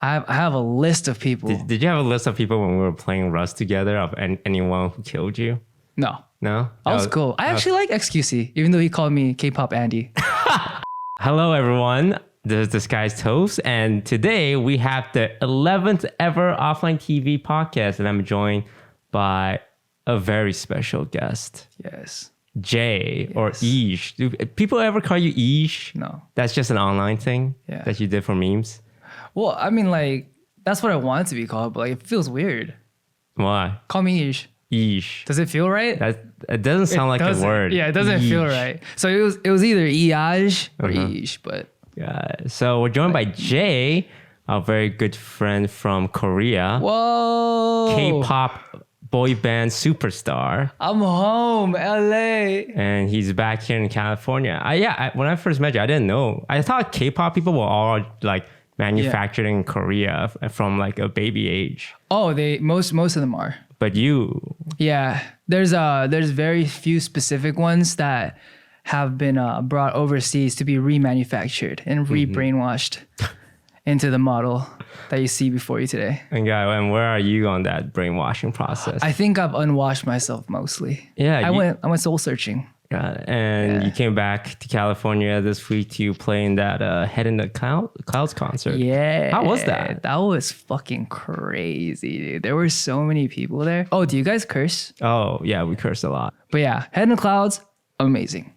I have a list of people. Did you have a list of people when we were playing Rust together of anyone who killed you? No. No? That was cool. I actually like XQC, even though he called me K-pop Andy. Hello, everyone. This is Jae and Toast, and today we have the 11th ever Offline TV podcast, and I'm joined by a very special guest. Yes. Jae or eaJ. Do people ever call you eaJ? No. That's just an online thing that you did for memes? Well, I mean, like, that's what I wanted to be called, but like, it feels weird. Why? Call me eaJ. eaJ. Does it feel right? It doesn't sound like a word. Yeah, it doesn't feel right. So it was either eaJ or eaJ, but... Yeah. So we're joined by Jae, our very good friend from Korea. Whoa! K-pop boy band superstar. I'm home, LA. And he's back here in California. When I first met you, I didn't know. I thought K-pop people were all like manufactured in Korea from like a baby age. Oh, most of them are. But you... Yeah, there's very few specific ones that have been brought overseas to be remanufactured and re-brainwashed into the model that you see before you today. And where are you on that brainwashing process? I think I've unwashed myself mostly. Yeah, I went soul searching. And you came back to California this week to play in that Head in the Clouds concert. Yeah. How was that? That was fucking crazy, dude. There were so many people there. Oh, do you guys curse? Oh, yeah, we cursed a lot. But yeah, Head in the Clouds, amazing.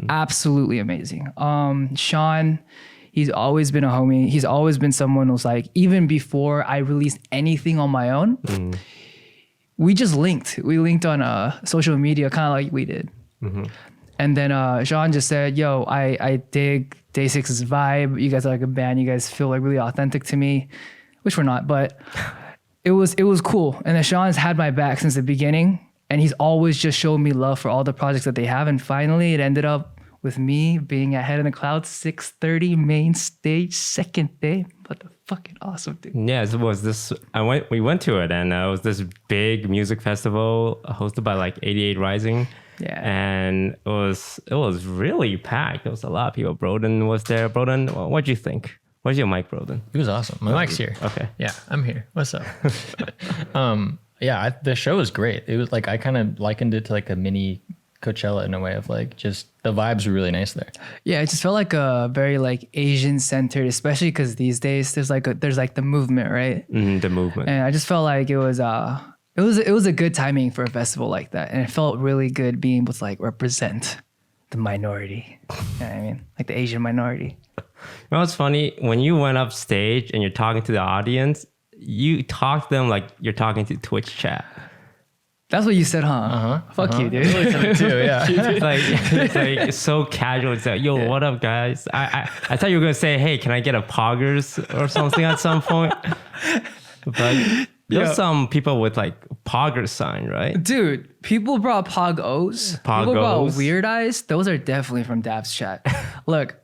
Absolutely amazing. Sean, he's always been a homie. He's always been someone who's like, even before I released anything on my own, we just linked. We linked on social media, kind of like we did. And then Sean just said, yo, I dig Day 6's vibe. You guys are like a band. You guys feel like really authentic to me, which we're not, but it was cool. And then Sean's had my back since the beginning. And he's always just shown me love for all the projects that they have. And finally, it ended up with me being at Head in the Clouds, 6:30 main stage, second day. What the fucking awesome, dude. Yeah, it was this. We went to it, and it was this big music festival hosted by like 88 Rising. Yeah. And it was really packed. There was a lot of people. Broden was there. Broden, what'd you think? Where's your mic, Broden? It was awesome. My mic's here. Okay. Yeah, I'm here. What's up? The show was great. It was like, I kind of likened it to like a mini Coachella in a way of like, just the vibes were really nice there. Yeah, it just felt like a very like Asian centered, especially because these days there's like the movement, right? The movement. And I just felt like it was a good timing for a festival like that. And it felt really good being able to like represent the minority. You know what I mean? Like the Asian minority. You know what's funny? When you went up stage and you're talking to the audience, you talk to them like you're talking to Twitch chat. That's what you said, huh? Fuck you, dude. Really too, yeah. It's so casual. It's like, yo, what up, guys? I thought you were gonna say, hey, can I get a poggers or something at some point? But there's some people with like pogger sign, right? Dude, people brought Pog-Os. People brought Weird Eyes. Those are definitely from Dav's chat. Look,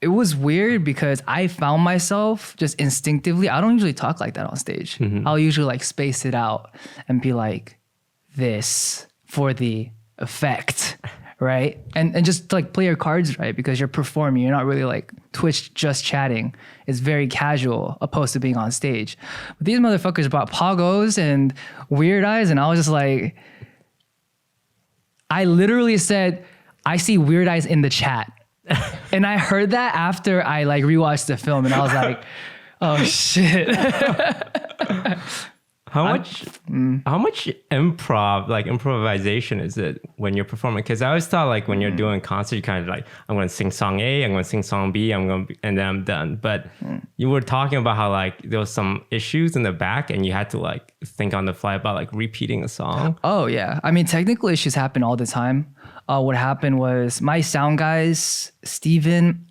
it was weird because I found myself just instinctively, I don't usually talk like that on stage. I'll usually like space it out and be like, this for the effect, right? And just like play your cards right because you're performing. You're not really like Twitch just chatting. It's very casual opposed to being on stage. But these motherfuckers brought Pogos and Weird Eyes, and I was just like, I literally said, I see Weird Eyes in the chat. And I heard that after I like rewatched the film, and I was like, oh shit. How much improvisation is it when you're performing? Because I always thought like when you're doing a concert, you kind of like, I'm going to sing song A, I'm going to sing song B, and then I'm done. But you were talking about how like there was some issues in the back and you had to like think on the fly about like repeating a song. Oh yeah. I mean, technical issues happen all the time. What happened was my sound guys, Steven,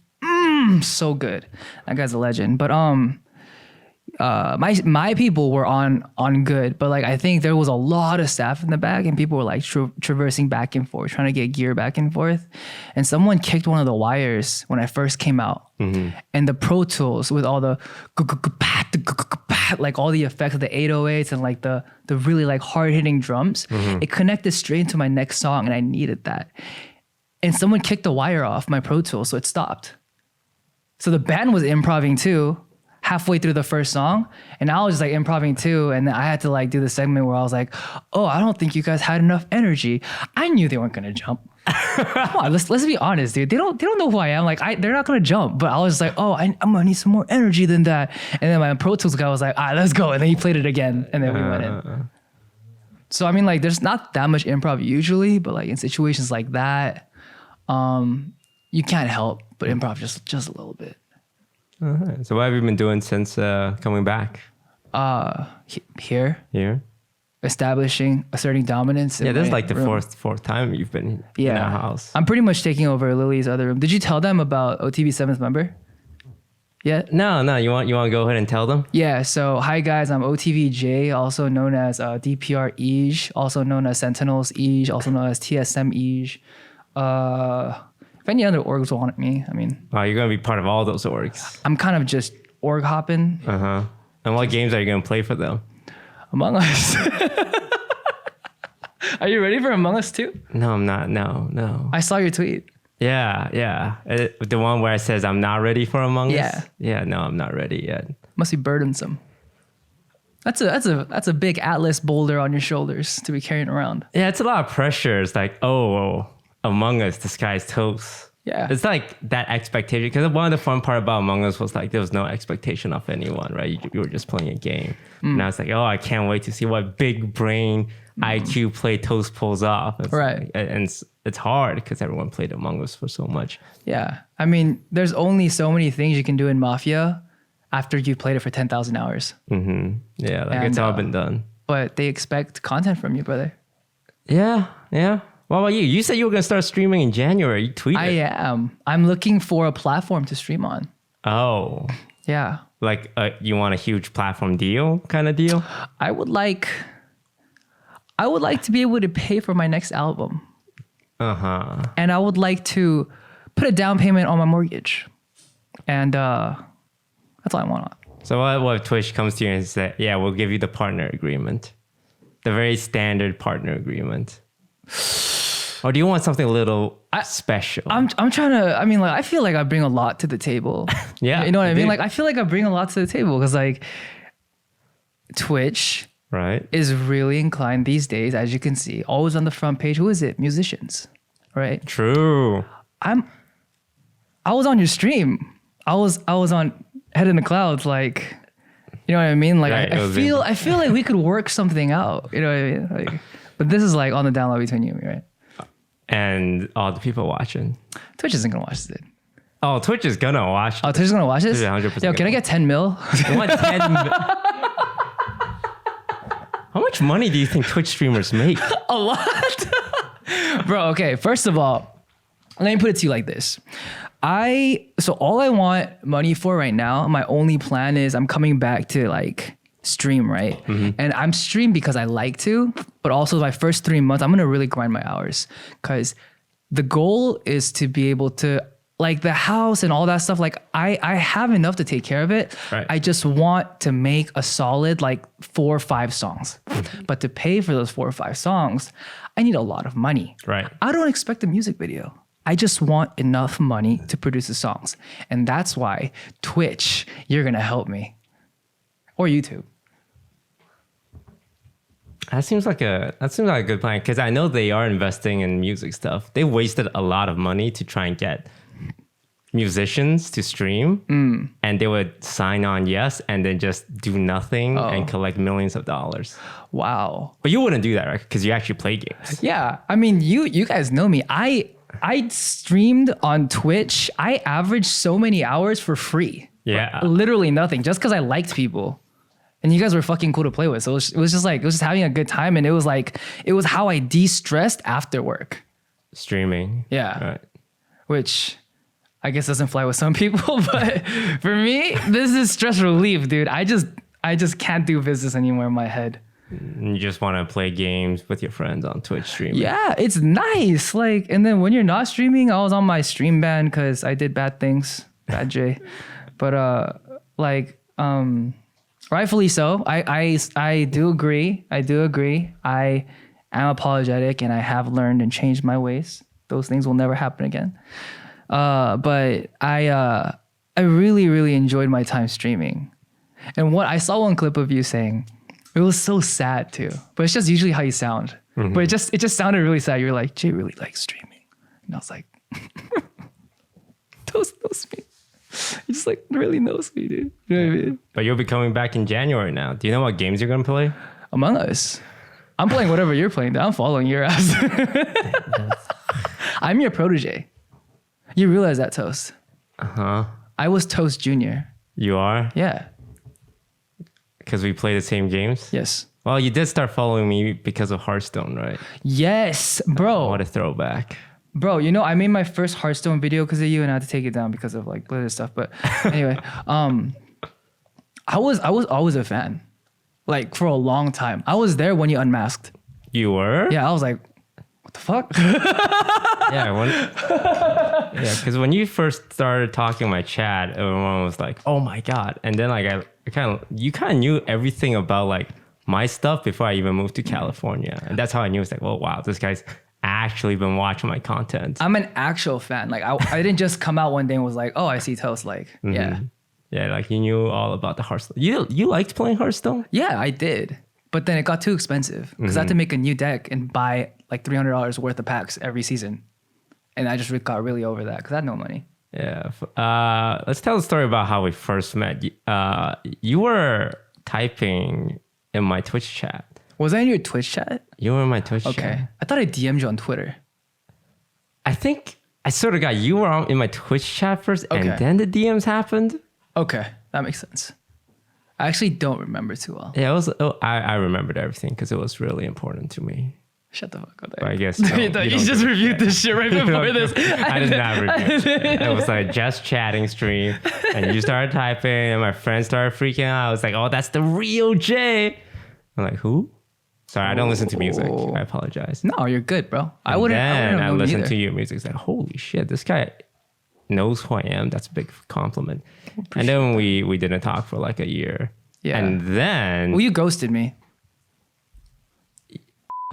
so good. That guy's a legend. But my people were on good, but like I think there was a lot of staff in the back and people were like traversing back and forth, trying to get gear back and forth. And someone kicked one of the wires when I first came out. And the Pro Tools with all the like all the effects of the 808s and like the really like hard hitting drums, it connected straight into my next song and I needed that. And someone kicked the wire off my Pro Tools, so it stopped. So the band was improvising too. halfway through the first song, and I was just like improving too, and then I had to like do the segment where I was like, oh, I don't think you guys had enough energy. I knew they weren't gonna jump. Come on, let's be honest, dude. They don't know who I am. Like they're not gonna jump. But I was just like, oh, I'm gonna need some more energy than that. And then my Pro Tools guy was like, all right, let's go. And then he played it again, and then we went in. So I mean, like, there's not that much improv usually, but like in situations like that, you can't help but improv just a little bit. So what have you been doing since coming back? Here, asserting dominance. Yeah, this is like the fourth time you've been in our house. I'm pretty much taking over Lily's other room. Did you tell them about OTV 7th member? Yeah. No. You want to go ahead and tell them? Yeah. So hi guys, I'm OTV Jae, also known as DPR eaJ, also known as Sentinels eaJ, also known as TSM eaJ. If any other orgs want me, I mean. Oh, you're gonna be part of all those orgs. I'm kind of just org hopping. And what games are you gonna play for them? Among Us. Are you ready for Among Us 2? No, I'm not. No. I saw your tweet. Yeah. The one where it says I'm not ready for Among Us. Yeah. No, I'm not ready yet. Must be burdensome. That's a big Atlas boulder on your shoulders to be carrying around. Yeah, it's a lot of pressure. It's like, oh, Among Us, the sky's toast. Yeah. It's like that expectation, because one of the fun part about Among Us was like there was no expectation of anyone, right? You were just playing a game. And I was like, oh, I can't wait to see what big brain IQ play Toast pulls off. Right. And it's hard because everyone played Among Us for so much. Yeah. I mean, there's only so many things you can do in Mafia after you've played it for 10,000 hours. Yeah, like it's all been done. But they expect content from you, brother. Yeah. What about you? You said you were going to start streaming in January. You tweeted. I am. I'm looking for a platform to stream on. Oh. Yeah. Like you want a huge platform deal kind of deal? I would like to be able to pay for my next album. And I would like to put a down payment on my mortgage. And that's all I want. So what if Twitch comes to you and says, yeah, we'll give you the partner agreement? The very standard partner agreement. Or do you want something a little special? I'm trying to, I mean, like, I feel like I bring a lot to the table. Yeah. You know what I mean? Like, I feel like I bring a lot to the table because, like, Twitch is really inclined these days, as you can see, always on the front page. Who is it? Musicians, right? True. I was on your stream. I was on Head in the Clouds, like, you know what I mean? Like, Right, I feel like we could work something out. You know what I mean? Like, but this is like on the down low between you and me, right? And all the people watching. Twitch isn't gonna watch this. Oh, Twitch is gonna watch. Oh, Twitch is gonna watch this? 100% Yo, can I get 10 mil? You want 10 How much money do you think Twitch streamers make? A lot. Bro, okay, first of all, let me put it to you like this. So all I want money for right now, my only plan is I'm coming back to like stream, right? And I'm stream because I like to, but also my first 3 months, I'm gonna really grind my hours because the goal is to be able to, like, the house and all that stuff, like I have enough to take care of it. Right. I just want to make a solid like 4 or 5 songs. But to pay for those 4 or 5 songs, I need a lot of money. Right. I don't expect a music video. I just want enough money to produce the songs. And that's why Twitch, you're gonna help me. Or YouTube. That seems like a good plan, because I know they are investing in music stuff. They wasted a lot of money to try and get musicians to stream, and they would sign on yes and then just do nothing and collect millions of dollars. Wow. But you wouldn't do that, right? Because you actually play games. Yeah. I mean, you guys know me. I streamed on Twitch. I averaged so many hours for free. Yeah. Literally nothing, just because I liked people. And you guys were fucking cool to play with. So it was just having a good time. And it was how I de-stressed after work. Streaming. Yeah. Right. Which I guess doesn't fly with some people. But for me, this is stress relief, dude. I just can't do business anymore in my head. And you just want to play games with your friends on Twitch streaming. Yeah, it's nice. Like, and then when you're not streaming, I was on my stream ban because I did bad things. Bad J. But rightfully so. I do agree. I am apologetic and I have learned and changed my ways. Those things will never happen again. But I really, really enjoyed my time streaming. And what I saw one clip of you saying, it was so sad too. But it's just usually how you sound. But it just sounded really sad. You're like, Jay really likes streaming. And I was like, Toast knows me. He just like really knows me, dude. You know what I mean? But you'll be coming back in January now. Do you know what games you're gonna play? Among Us. I'm playing whatever you're playing. I'm following your ass. I'm your protege. You realize that, Toast? Uh-huh. I was Toast Jr. You are? Yeah. Because we play the same games? Yes. Well, you did start following me because of Hearthstone, right? Yes, bro. What a throwback. Bro, you know, I made my first Hearthstone video because of you, and I had to take it down because of like Blizzard stuff. But anyway, I was always a fan, like for a long time. I was there when you unmasked. You were? Yeah, I was like, what the fuck? Because when you first started talking in my chat, everyone was like, "Oh my god!" And then like you kind of knew everything about like my stuff before I even moved to California, and that's how I knew it's like, "Oh wow, this guy's actually been watching my content." I'm an actual fan. Like I didn't just come out one day and was like, "Oh, I see Toast." Like, yeah, like you knew all about the Hearthstone. You liked playing Hearthstone? Yeah, I did. But then it got too expensive because I had to make a new deck and buy like $300 worth of packs every season. And I just got really over that because I had no money. Yeah. Let's tell the story about how we first met. You were typing in my Twitch chat. Was I in your Twitch chat? You were in my Twitch chat. Okay. I thought I DM'd you on Twitter. I think I sort of got you were in my Twitch chat first, Okay. and then the DMs happened. Okay. That makes sense. I actually don't remember too well. Yeah, it was. I remembered everything because it was really important to me. Shut the fuck up But there. I guess you just reviewed this shit right before this. I did not review it. It was like just chatting stream, and you started typing, and my friends started freaking out. I was like, "Oh, that's the real Jay." I'm like, "Who?" Sorry, I don't listen to music. I apologize. No, you're good, bro. I And wouldn't. then I listened either. to your music. It's like, holy shit, this guy knows who I am. That's a big compliment. And then we didn't talk for like a year. Yeah. And then Well, you ghosted me.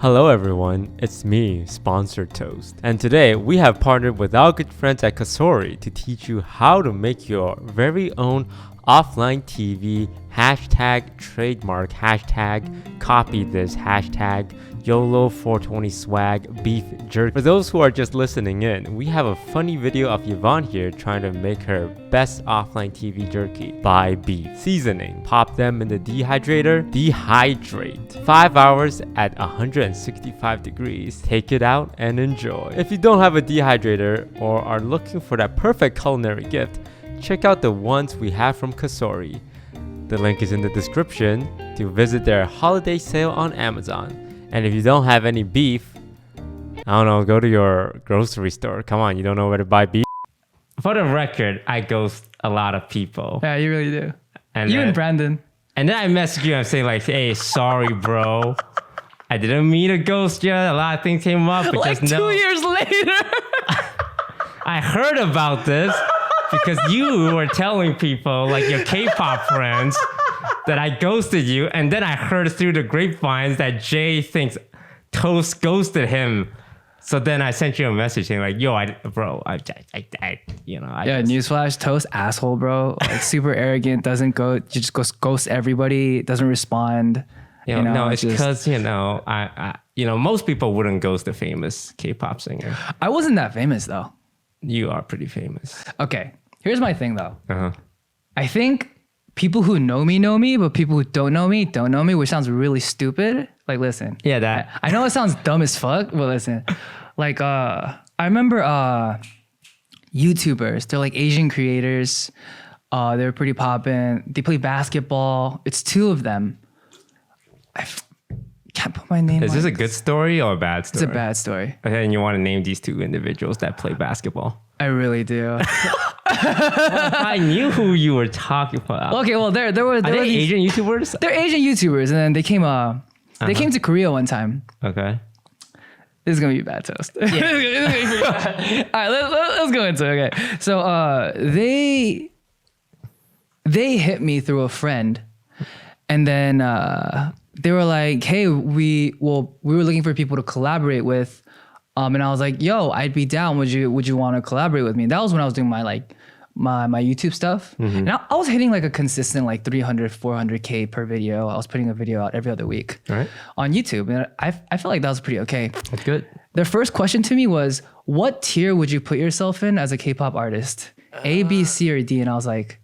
Hello everyone, it's me, Sponsored Toast. And today we have partnered with our good friends at Kasori to teach you how to make your very own offline TV hashtag trademark hashtag copy this hashtag YOLO 420 swag beef jerky. For those who are just listening in, we have a funny video of Yvonne here trying to make her best offline TV jerky. Buy beef seasoning, pop them in the dehydrator, dehydrate 5 hours at 165 degrees, take it out and enjoy. If you don't have a dehydrator or are looking for that perfect culinary gift, check out the ones we have from Kasori. The link is in the description to visit their holiday sale on Amazon. And if you don't have any beef, I don't know, go to your grocery store. Come on, you don't know where to buy beef? for the record, I ghost a lot of people. Yeah, you really do. And You then, and Brandon. and then I message you and say like, "Hey, sorry, bro. I didn't mean to ghost you. A lot of things came up, but Like just 2 know years later. I heard about this because you were telling people, like your K-pop friends, that I ghosted you, and then I heard through the grapevines that Jay thinks Toast ghosted him. So then I sent you a message saying like, "Yo, you know, Yeah, newsflash, Toast asshole, bro. Like super arrogant, doesn't go, just ghosts everybody, doesn't respond. no, it's just- because I most people wouldn't ghost a famous K-pop singer. I wasn't that famous though. You are pretty famous. Okay, here's my thing though. Uh-huh. I think people who know me, but people who don't know me, which sounds really stupid. Like, listen. Yeah, that. I know it sounds dumb as fuck, but listen. Like, I remember YouTubers. They're like Asian creators. They're pretty poppin'. They play basketball. It's two of them. Can't put my name Is on this a it. good story or a bad story? It's a bad story. Okay, and you want to name these two individuals that play basketball? I really do. I knew who you were talking about. Okay, well, there were Are they these- Asian YouTubers? They're Asian YouTubers, and then they came to Korea one time. Okay. This is gonna be bad, Toast. This is gonna be pretty bad. All right, let's go into it. Okay, so they hit me through a friend, and then they were like, "Hey, we were looking for people to collaborate with," and I was like, "Yo, I'd be down. Would you want to collaborate with me?" And that was when I was doing my YouTube stuff. And I was hitting like a consistent like 300, 400K per video. I was putting a video out every other week on YouTube. And I felt like that was pretty okay. That's good. Their first question to me was, what tier would you put yourself in as a K-pop artist? A, B, C, or D? And I was like,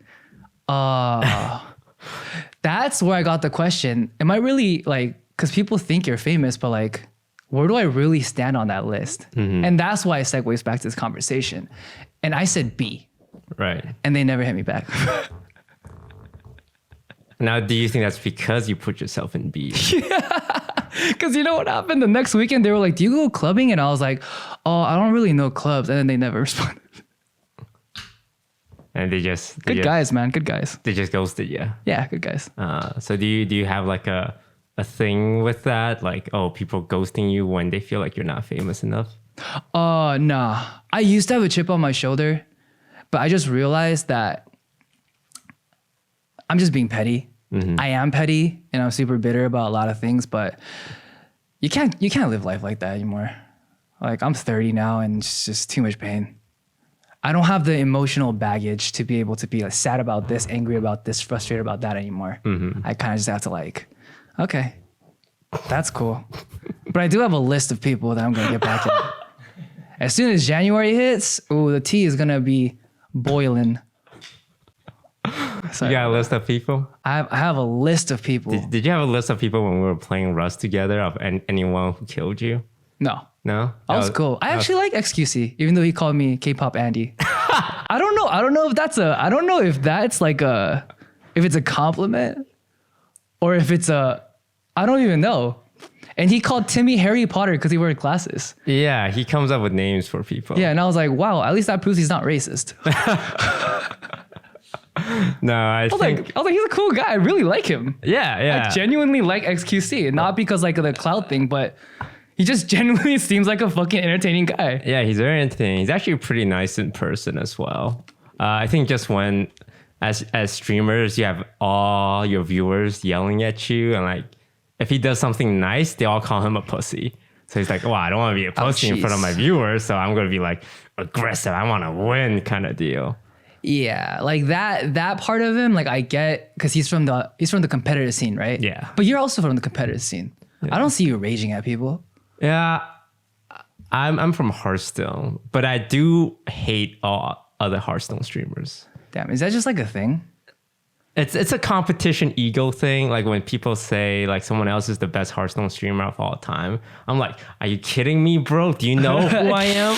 that's where I got the question. Am I really like, because people think you're famous, but like, where do I really stand on that list? And that's why it segues back to this conversation. And I said B. Right. And they never hit me back. Now, do you think that's because you put yourself in B? Because you know what happened? The next weekend, they were like, do you go clubbing? And I was like, oh, I don't really know clubs. And then they never responded. And they good guys, man. Good guys. They just ghosted you. Yeah, good guys. So do you have like a thing with that? Like, oh, people ghosting you when they feel like you're not famous enough? Nah. I used to have a chip on my shoulder, but I just realized that I'm just being petty. I am petty and I'm super bitter about a lot of things, but you can't live life like that anymore. Like I'm 30 now and it's just too much pain. I don't have the emotional baggage to be able to be like sad about this, angry about this, frustrated about that anymore. I kind of just have to like, okay, that's cool. But I do have a list of people that I'm going to get back at. As soon as January hits, the tea is going to be boiling. You got a list of people? I have a list of people. Did you have a list of people when we were playing Rust together of anyone who killed you? No. No? That was cool. I actually like XQC, even though he called me K-pop Andy. I don't know if that's like if it's a compliment or if it's I don't even know. And he called Timmy Harry Potter because he wears glasses. Yeah, he comes up with names for people. Yeah, and I was like, wow, at least that proves he's not racist. No, I was like, he's a cool guy. I really like him. Yeah. I genuinely like XQC, not because like of the clout thing, but he just genuinely seems like a fucking entertaining guy. Yeah, he's very entertaining. He's actually pretty nice in person as well. I think just when, as streamers, you have all your viewers yelling at you, and like, if he does something nice, they all call him a pussy. So he's like, well, I don't want to be a pussy in front of my viewers, so I'm going to be like aggressive. I want to win kind of deal. Yeah, like that part of him, like I get, because he's from the competitive scene, right? Yeah. But you're also from the competitive scene. Yeah. I don't see you raging at people. Yeah, I'm from Hearthstone, but I do hate all other Hearthstone streamers. Damn, is that just like a thing? It's a competition ego thing. Like when people say like someone else is the best Hearthstone streamer of all time, I'm like, are you kidding me, bro? Do you know who I am?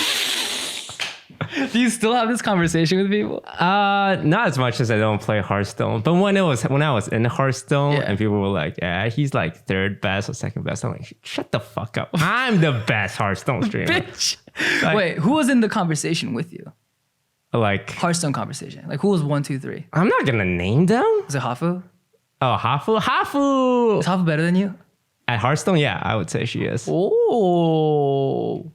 Do you still have this conversation with people? Not as much as I don't play Hearthstone, but when I was in Hearthstone and people were like, yeah, he's like third best or second best, I'm like, shut the fuck up. I'm the best Hearthstone streamer. Bitch. Like, wait, who was in the conversation with you? Like Hearthstone conversation. Like who was 1, 2, 3? I'm not gonna name them. Was it Hafu? Oh, Hafu. Is Hafu better than you? At Hearthstone, yeah, I would say she is. Oh.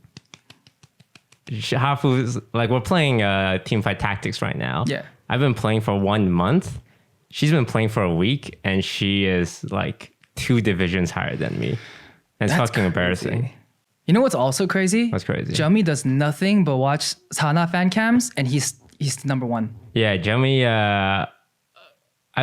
Hafu is like, we're playing Teamfight Tactics right now. Yeah. I've been playing for 1 month. She's been playing for a week, and she is like 2 divisions higher than me. And it's fucking embarrassing. You know what's also crazy? What's crazy? Jummy does nothing but watch Sana fan cams, and he's number 1. Yeah, Jummy. I've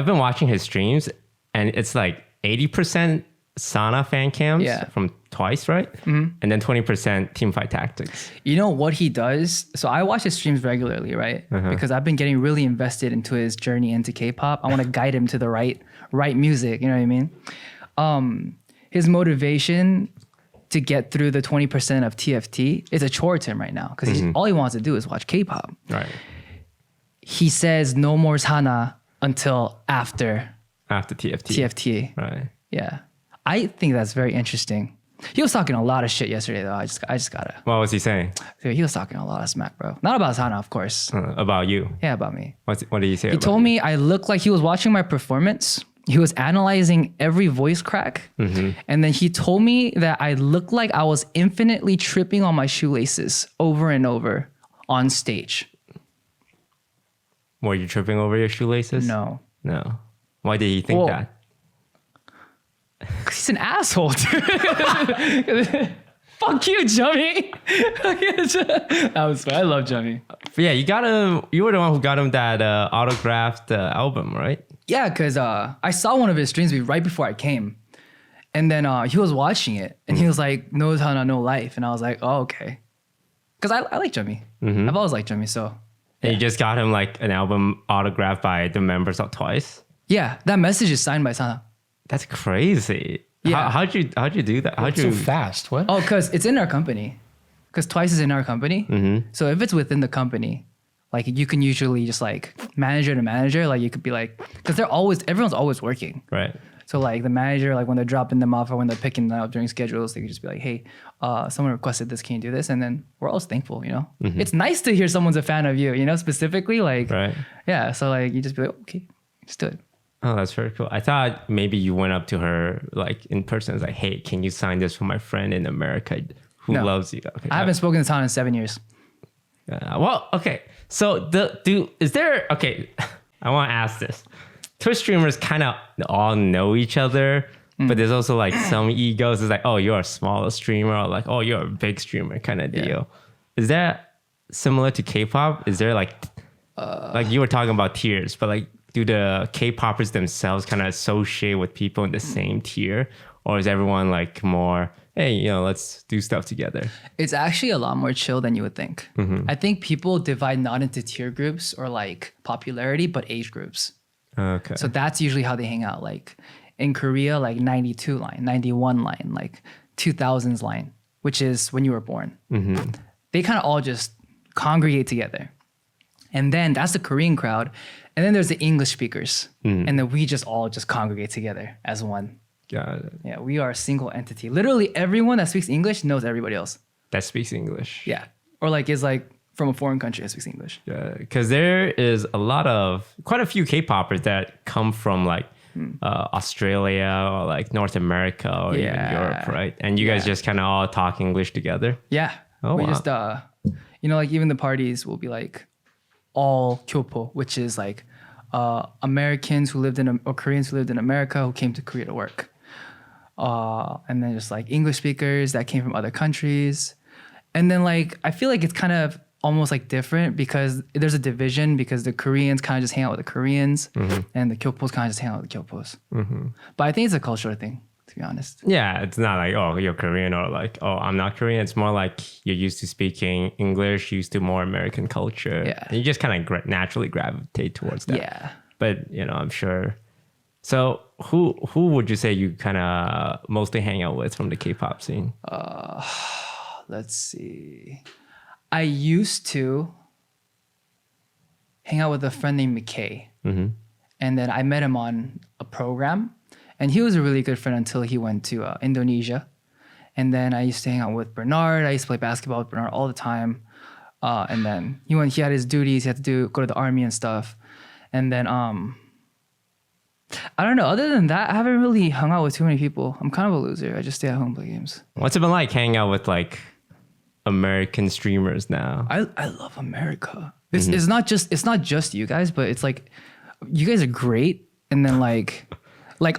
been watching his streams, and it's like 80% Sana fan cams from Twice, right? Mm-hmm. And then 20% Teamfight Tactics. You know what he does? So I watch his streams regularly, right? Because I've been getting really invested into his journey into K-pop. I want to guide him to the right music. You know what I mean? His motivation to get through the 20% of TFT is a chore to him right now because all he wants to do is watch K-pop. Right. He says no more Sana until after TFT. Right. Yeah. I think that's very interesting. He was talking a lot of shit yesterday, though. I just gotta. What was he saying? Dude, he was talking a lot of smack, bro. Not about Sana, of course. About you? Yeah, about me. What did he say? He told me I looked like he was watching my performance. He was analyzing every voice crack. And then he told me that I looked like I was infinitely tripping on my shoelaces over and over on stage. Were you tripping over your shoelaces? No. Why did he think that? He's an asshole, dude. Fuck you, Jummy. That was fun. I love Jummy. But yeah, you got him. You were the one who got him that autographed album, right? Yeah, because I saw one of his streams right before I came. And then he was watching it. And he was like, knows how to know life. And I was like, oh, okay. Because I like Jummy. I've always liked Jummy, so. And you just got him like an album autographed by the members of Twice. Yeah, that message is signed by Sana. That's crazy. Yeah. How'd you do that? How'd So you fast. What? Oh, because it's in our company. Because Twice is in our company. So if it's within the company, like you can usually just like manager to manager, like you could be like, because everyone's always working. right? So like the manager, like when they're dropping them off or when they're picking them up during schedules, they could just be like, hey, someone requested this, can you do this? And then we're always thankful, you know? It's nice to hear someone's a fan of you, you know, specifically like, Right. yeah. So like you just be like, okay, just do it. Oh, that's very cool. I thought maybe you went up to her like in person. It's like, hey, can you sign this for my friend in America who No. loves you? Okay. I haven't spoken to Sana in 7 years. Well, okay. So is there? Okay, I want to ask this. Twitch streamers kind of all know each other, but there's also like some egos. It's like, oh, you're a smaller streamer, or like, oh, you're a big streamer kind of deal. Is that similar to K-pop? Is there like you were talking about tiers, but like, do the K-popers themselves kind of associate with people in the same tier, or is everyone like more, hey, you know, let's do stuff together? It's actually a lot more chill than you would think. I think people divide not into tier groups or like popularity, but age groups. Okay. So that's usually how they hang out. Like in Korea, like 92 line, 91 line, like 2000s line, which is when you were born. They kind of all just congregate together. And then that's the Korean crowd. And then there's the English speakers. And then we just all just congregate together as one. Got it. Yeah, we are a single entity. Literally everyone that speaks English knows everybody else. That speaks English. Yeah. Or like is like from a foreign country that speaks English. Because there is quite a few K-popers that come from like Australia or like North America or even Europe, right? And you guys just kind of all talk English together. Yeah. Oh, we wow. just like even the parties will be like all kyopo, which is like Americans who lived in or Koreans who lived in America who came to Korea to work. And then just like English speakers that came from other countries. And then like I feel like it's kind of almost like different because there's a division because the Koreans kind of just hang out with the Koreans and the kyopos kind of just hang out with the kyopos. But I think it's a cultural thing, to be honest. Yeah, it's not like, oh, you're Korean or like, oh, I'm not Korean. It's more like you're used to speaking English, used to more American culture. Yeah. And you just kind of naturally gravitate towards that. Yeah. But, you know, I'm sure. So who would you say you kind of mostly hang out with from the K-pop scene? Let's see. I used to hang out with a friend named McKay. And then I met him on a program. And he was a really good friend until he went to Indonesia. And then I used to hang out with Bernard. I used to play basketball with Bernard all the time. And then he had his duties. He had to go to the army and stuff. And then, I don't know. Other than that, I haven't really hung out with too many people. I'm kind of a loser. I just stay at home and play games. What's it been like hanging out with like American streamers now? I love America. It's not just you guys, but it's like you guys are great. And then like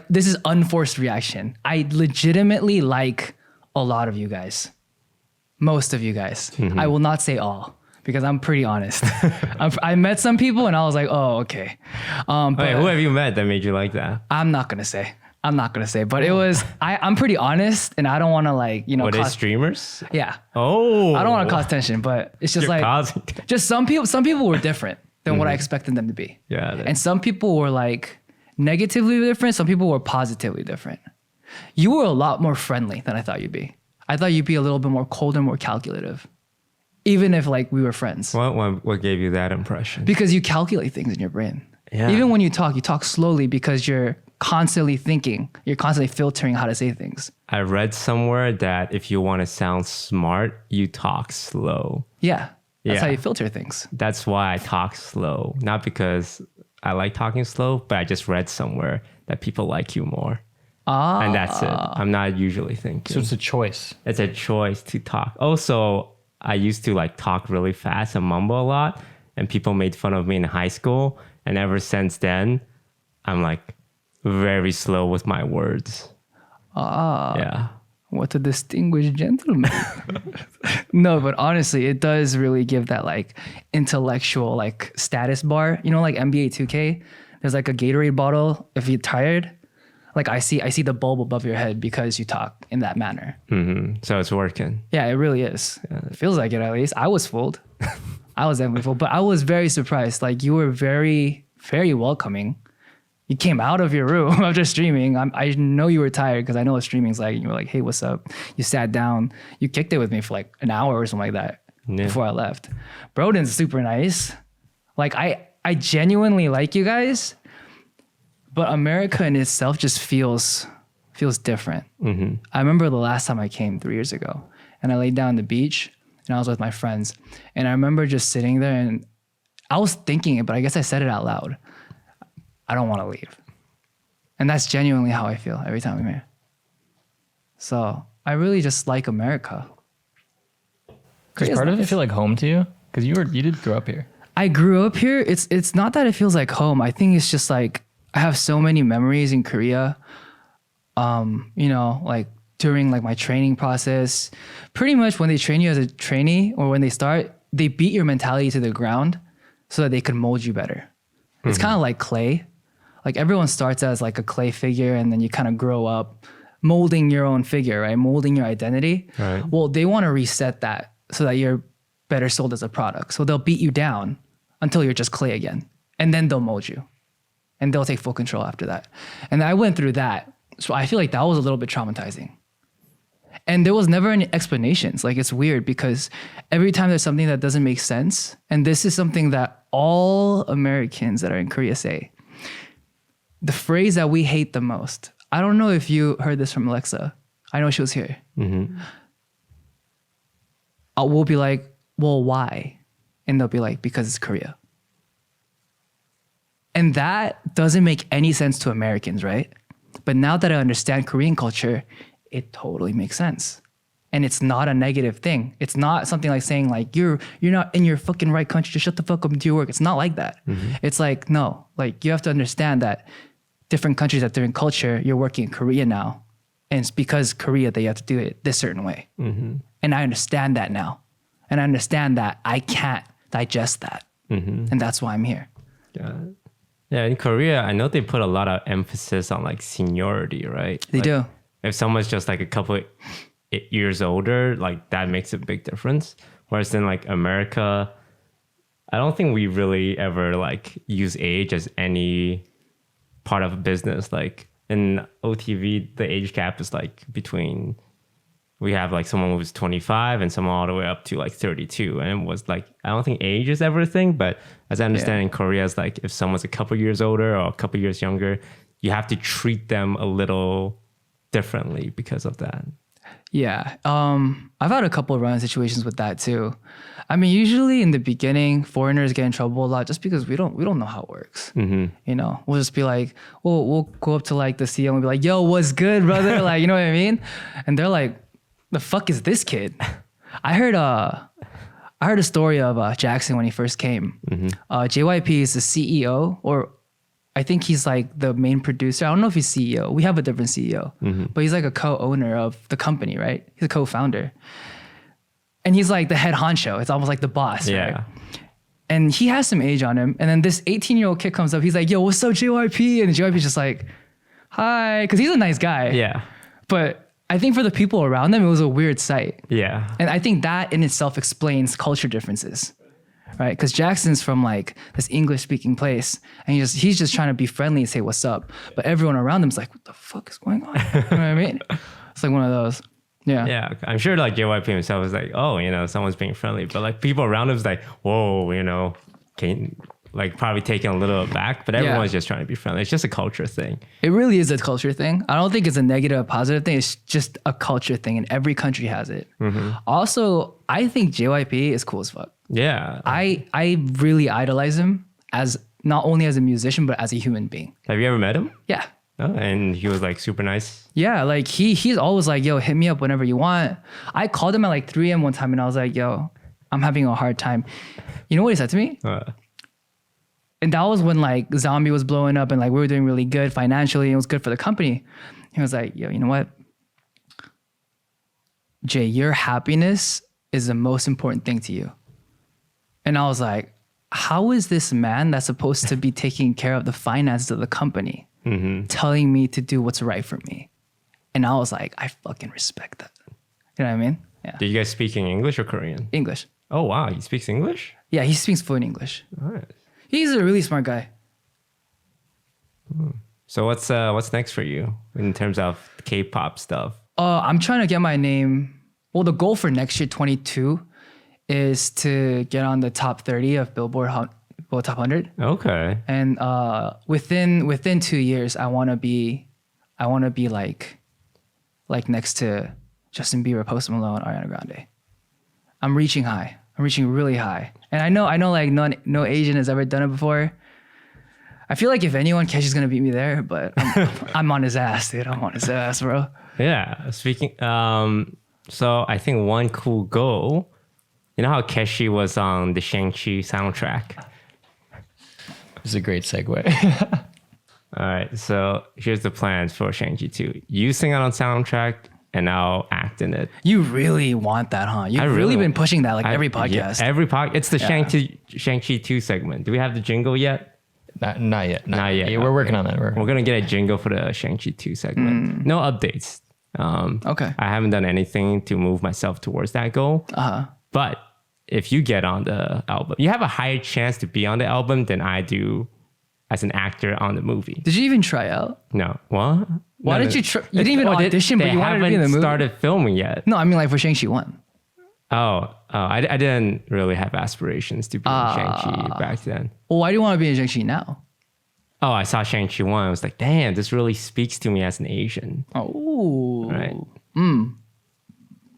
this is unforced reaction. I legitimately like a lot of you guys. Most of you guys. I will not say all because I'm pretty honest. I met some people and I was like, oh, okay. But Wait, who have you met that made you like that? I'm not gonna say. But it was I'm pretty honest and I don't want to like, you know, What, they streamers? yeah. Oh. I don't want to cause tension, but it's just You're like causing just some people were different than what I expected them to be. Yeah. And some people were like negatively different. Some people were positively different. You were a lot more friendly than I thought you'd be. I thought you'd be a little bit more cold and more calculative, even if like we were friends. What gave you that impression? Because you calculate things in your brain. Yeah. Even when you talk slowly because you're constantly thinking. You're constantly filtering how to say things. I read somewhere that if you want to sound smart, you talk slow. Yeah. That's Yeah. how you filter things. That's why I talk slow. Not because I like talking slow, but I just read somewhere that people like you more. And that's it. I'm not usually thinking. So it's a choice. It's a choice to talk. Also, I used to like talk really fast and mumble a lot, and people made fun of me in high school. And ever since then, I'm like very slow with my words. Yeah. What a distinguished gentleman. No, but honestly, it does really give that like intellectual like status bar. You know, like NBA 2K, there's like a Gatorade bottle. If you're tired, like I see the bulb above your head because you talk in that manner. So it's working. Yeah, it really is. It feels like it at least. I was fooled. I was definitely fooled, but I was very surprised. Like you were very, very welcoming. You came out of your room after streaming. I know you were tired because I know what streaming's like. And you were like, hey, what's up? You sat down. You kicked it with me for like an hour or something like that before I left. Broden's super nice. Like I genuinely like you guys, but America in itself just feels different. I remember the last time I came 3 years ago and I laid down on the beach and I was with my friends. And I remember just sitting there and I was thinking it, but I guess I said it out loud. I don't want to leave. And that's genuinely how I feel every time I'm here. So I really just like America. Does part of it feel like home to you? Because you did grow up here. I grew up here. It's not that it feels like home. I think it's just like I have so many memories in Korea. You know, like during like my training process, pretty much when they train you as a trainee or when they start, they beat your mentality to the ground so that they can mold you better. It's kind of like clay. Like everyone starts as like a clay figure and then you kind of grow up molding your own figure, right? Molding your identity. Right. Well, they want to reset that so that you're better sold as a product. So they'll beat you down until you're just clay again. And then they'll mold you. And they'll take full control after that. And I went through that. So I feel like that was a little bit traumatizing. And there was never any explanations. Like it's weird because every time there's something that doesn't make sense, and this is something that all Americans that are in Korea say, the phrase that we hate the most. I don't know if you heard this from Alexa. I know she was here. We'll be like, well, why? And they'll be like, because it's Korea. And that doesn't make any sense to Americans, right? But now that I understand Korean culture, it totally makes sense. And it's not a negative thing. It's not something like saying like, you're not in your fucking right country, just shut the fuck up and do your work. It's not like that. It's like, no, like you have to understand that different countries have different culture. You're working in Korea now. And it's because Korea that you have to do it this certain way. And I understand that now. And I understand that I can't digest that. And that's why I'm here. Yeah, in Korea, I know they put a lot of emphasis on like seniority, right? They do. If someone's just like a couple years older, like that makes a big difference. Whereas in like America, I don't think we really ever like use age as any part of a business. Like in OTV, the age gap is like between, we have like someone who's 25 and someone all the way up to like 32. And it was like, I don't think age is everything, but as I understand in Korea, it's like if someone's a couple years older or a couple years younger, you have to treat them a little differently because of that. Yeah. I've had a couple of run situations with that too. I mean, usually in the beginning, foreigners get in trouble a lot just because we don't know how it works. You know, we'll just be like, we'll go up to like the CEO and be like, yo, what's good, brother? Like, you know what I mean? And they're like, the fuck is this kid? I heard a story of Jackson when he first came. JYP is the CEO, or I think he's like the main producer. I don't know if he's CEO. We have a different CEO, but he's like a co-owner of the company, right? He's a co-founder. And he's like the head honcho. It's almost like the boss, right? And he has some age on him. And then this 18-year-old kid comes up. He's like, yo, what's up, JYP? And JYP's just like, hi. Because he's a nice guy. Yeah. But I think for the people around them, it was a weird sight. Yeah. And I think that in itself explains culture differences, right? Because Jackson's from like this English-speaking place, and he's just trying to be friendly and say what's up. But everyone around him's like, what the fuck is going on? You know what I mean? It's like one of those. Yeah. Yeah. I'm sure like JYP himself was like, oh, you know, someone's being friendly. But like people around him is like, whoa, you know, like probably taken a little back, but everyone's just trying to be friendly. It's just a culture thing. It really is a culture thing. I don't think it's a negative or positive thing. It's just a culture thing, and every country has it. Also, I think JYP is cool as fuck. Yeah. I really idolize him as not only as a musician, but as a human being. Have you ever met him? Yeah. Oh, and he was like super nice. Yeah, like he's always like, yo, hit me up whenever you want. I called him at like 3 a.m. one time and I was like, yo, I'm having a hard time. You know what he said to me? And that was when like Zombie was blowing up and like we were doing really good financially and it was good for the company. He was like, yo, you know what? Jay, your happiness is the most important thing to you. And I was like, how is this man that's supposed to be taking care of the finances of the company telling me to do what's right for me? And I was like, I fucking respect that. You know what I mean? Yeah. Do you guys speak in English or Korean? English. Oh wow, he speaks English? Yeah, he speaks fluent English. Nice. He's a really smart guy. So what's next for you in terms of K-pop stuff? I'm trying to get my name. Well, the goal for next year, 22, is to get on the top 30 of Billboard Top 100. Okay. And within 2 years, I want to be like next to Justin Bieber, Post Malone, Ariana Grande. I'm reaching high. I'm reaching really high. And I know like no Asian has ever done it before. I feel like if anyone, Keshi's gonna beat me there, but I'm on his ass, dude. I'm on his ass, bro. Yeah. Speaking, so I think one cool goal, you know how Keshi was on the Shang-Chi soundtrack? It's a great segue. All right. So here's the plans for Shang-Chi 2. You sing it on soundtrack and I'll act in it. You really want that, huh? You've really been pushing that every podcast. Yeah, every podcast. It's the Shang-Chi 2 segment. Do we have the jingle yet? Not yet. Not yet. Yeah, we're working on that. We're going to get a jingle for the Shang-Chi 2 segment. No updates. Okay. I haven't done anything to move myself towards that goal. But if you get on the album, you have a higher chance to be on the album than I do as an actor on the movie. Did you even try out? No. What? Why did you try? You didn't even audition, but you wanted to be in the movie? They haven't started filming yet. No, I mean like for Shang-Chi 1. I didn't really have aspirations to be in Shang-Chi back then. Well, why do you want to be in Shang-Chi now? Oh, I saw Shang-Chi 1. I was like, damn, this really speaks to me as an Asian. Oh. Right.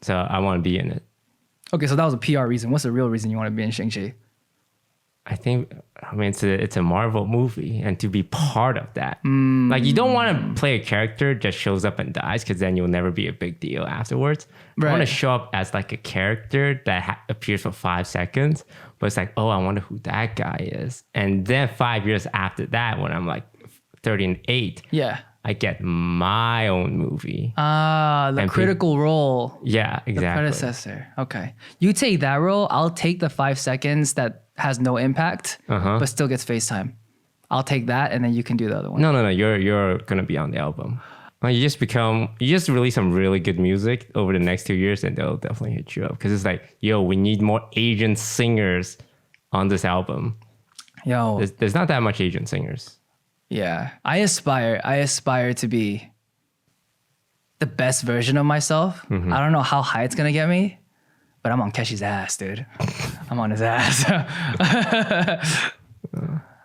So I want to be in it. Okay, so that was a PR reason. What's the real reason you want to be in Shang-Chi? I mean, it's a Marvel movie, and to be part of that, like you don't want to play a character just shows up and dies, because then you'll never be a big deal afterwards. Right. I want to show up as like a character that appears for 5 seconds, but it's like, oh, I wonder who that guy is, and then 5 years after that, when I'm like 38, Yeah. I get my own movie. The critical role. Yeah, exactly. The predecessor. Okay. You take that role, I'll take the 5 seconds that has no impact, but still gets FaceTime. I'll take that, and then you can do the other one. No. You're gonna be on the album. Like you just release some really good music over the next 2 years, and they'll definitely hit you up. Because it's like, yo, we need more Asian singers on this album. Yo. There's not that much Asian singers. Yeah. I aspire to be the best version of myself. I don't know how high it's gonna get me, but I'm on Keshi's ass, dude. I'm on his ass.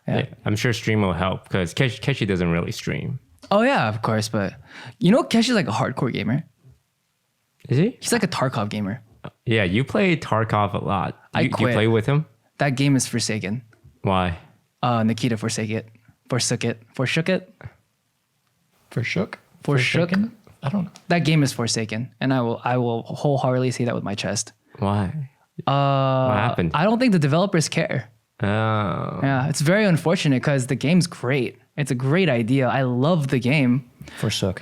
Yeah, I'm sure stream will help, because Keshi doesn't really stream. Oh yeah, of course. But you know, Keshi's like a hardcore gamer. Is he? He's like a Tarkov gamer. Yeah, you play Tarkov a lot. I Do you quit. play with him? That game is forsaken. Why? Nikita forsook it. For shook? I don't know. That game is forsaken, and I will wholeheartedly say that with my chest. Why? What happened? I don't think the developers care. Oh. Yeah, it's very unfortunate because the game's great. It's a great idea. I love the game. Forsook.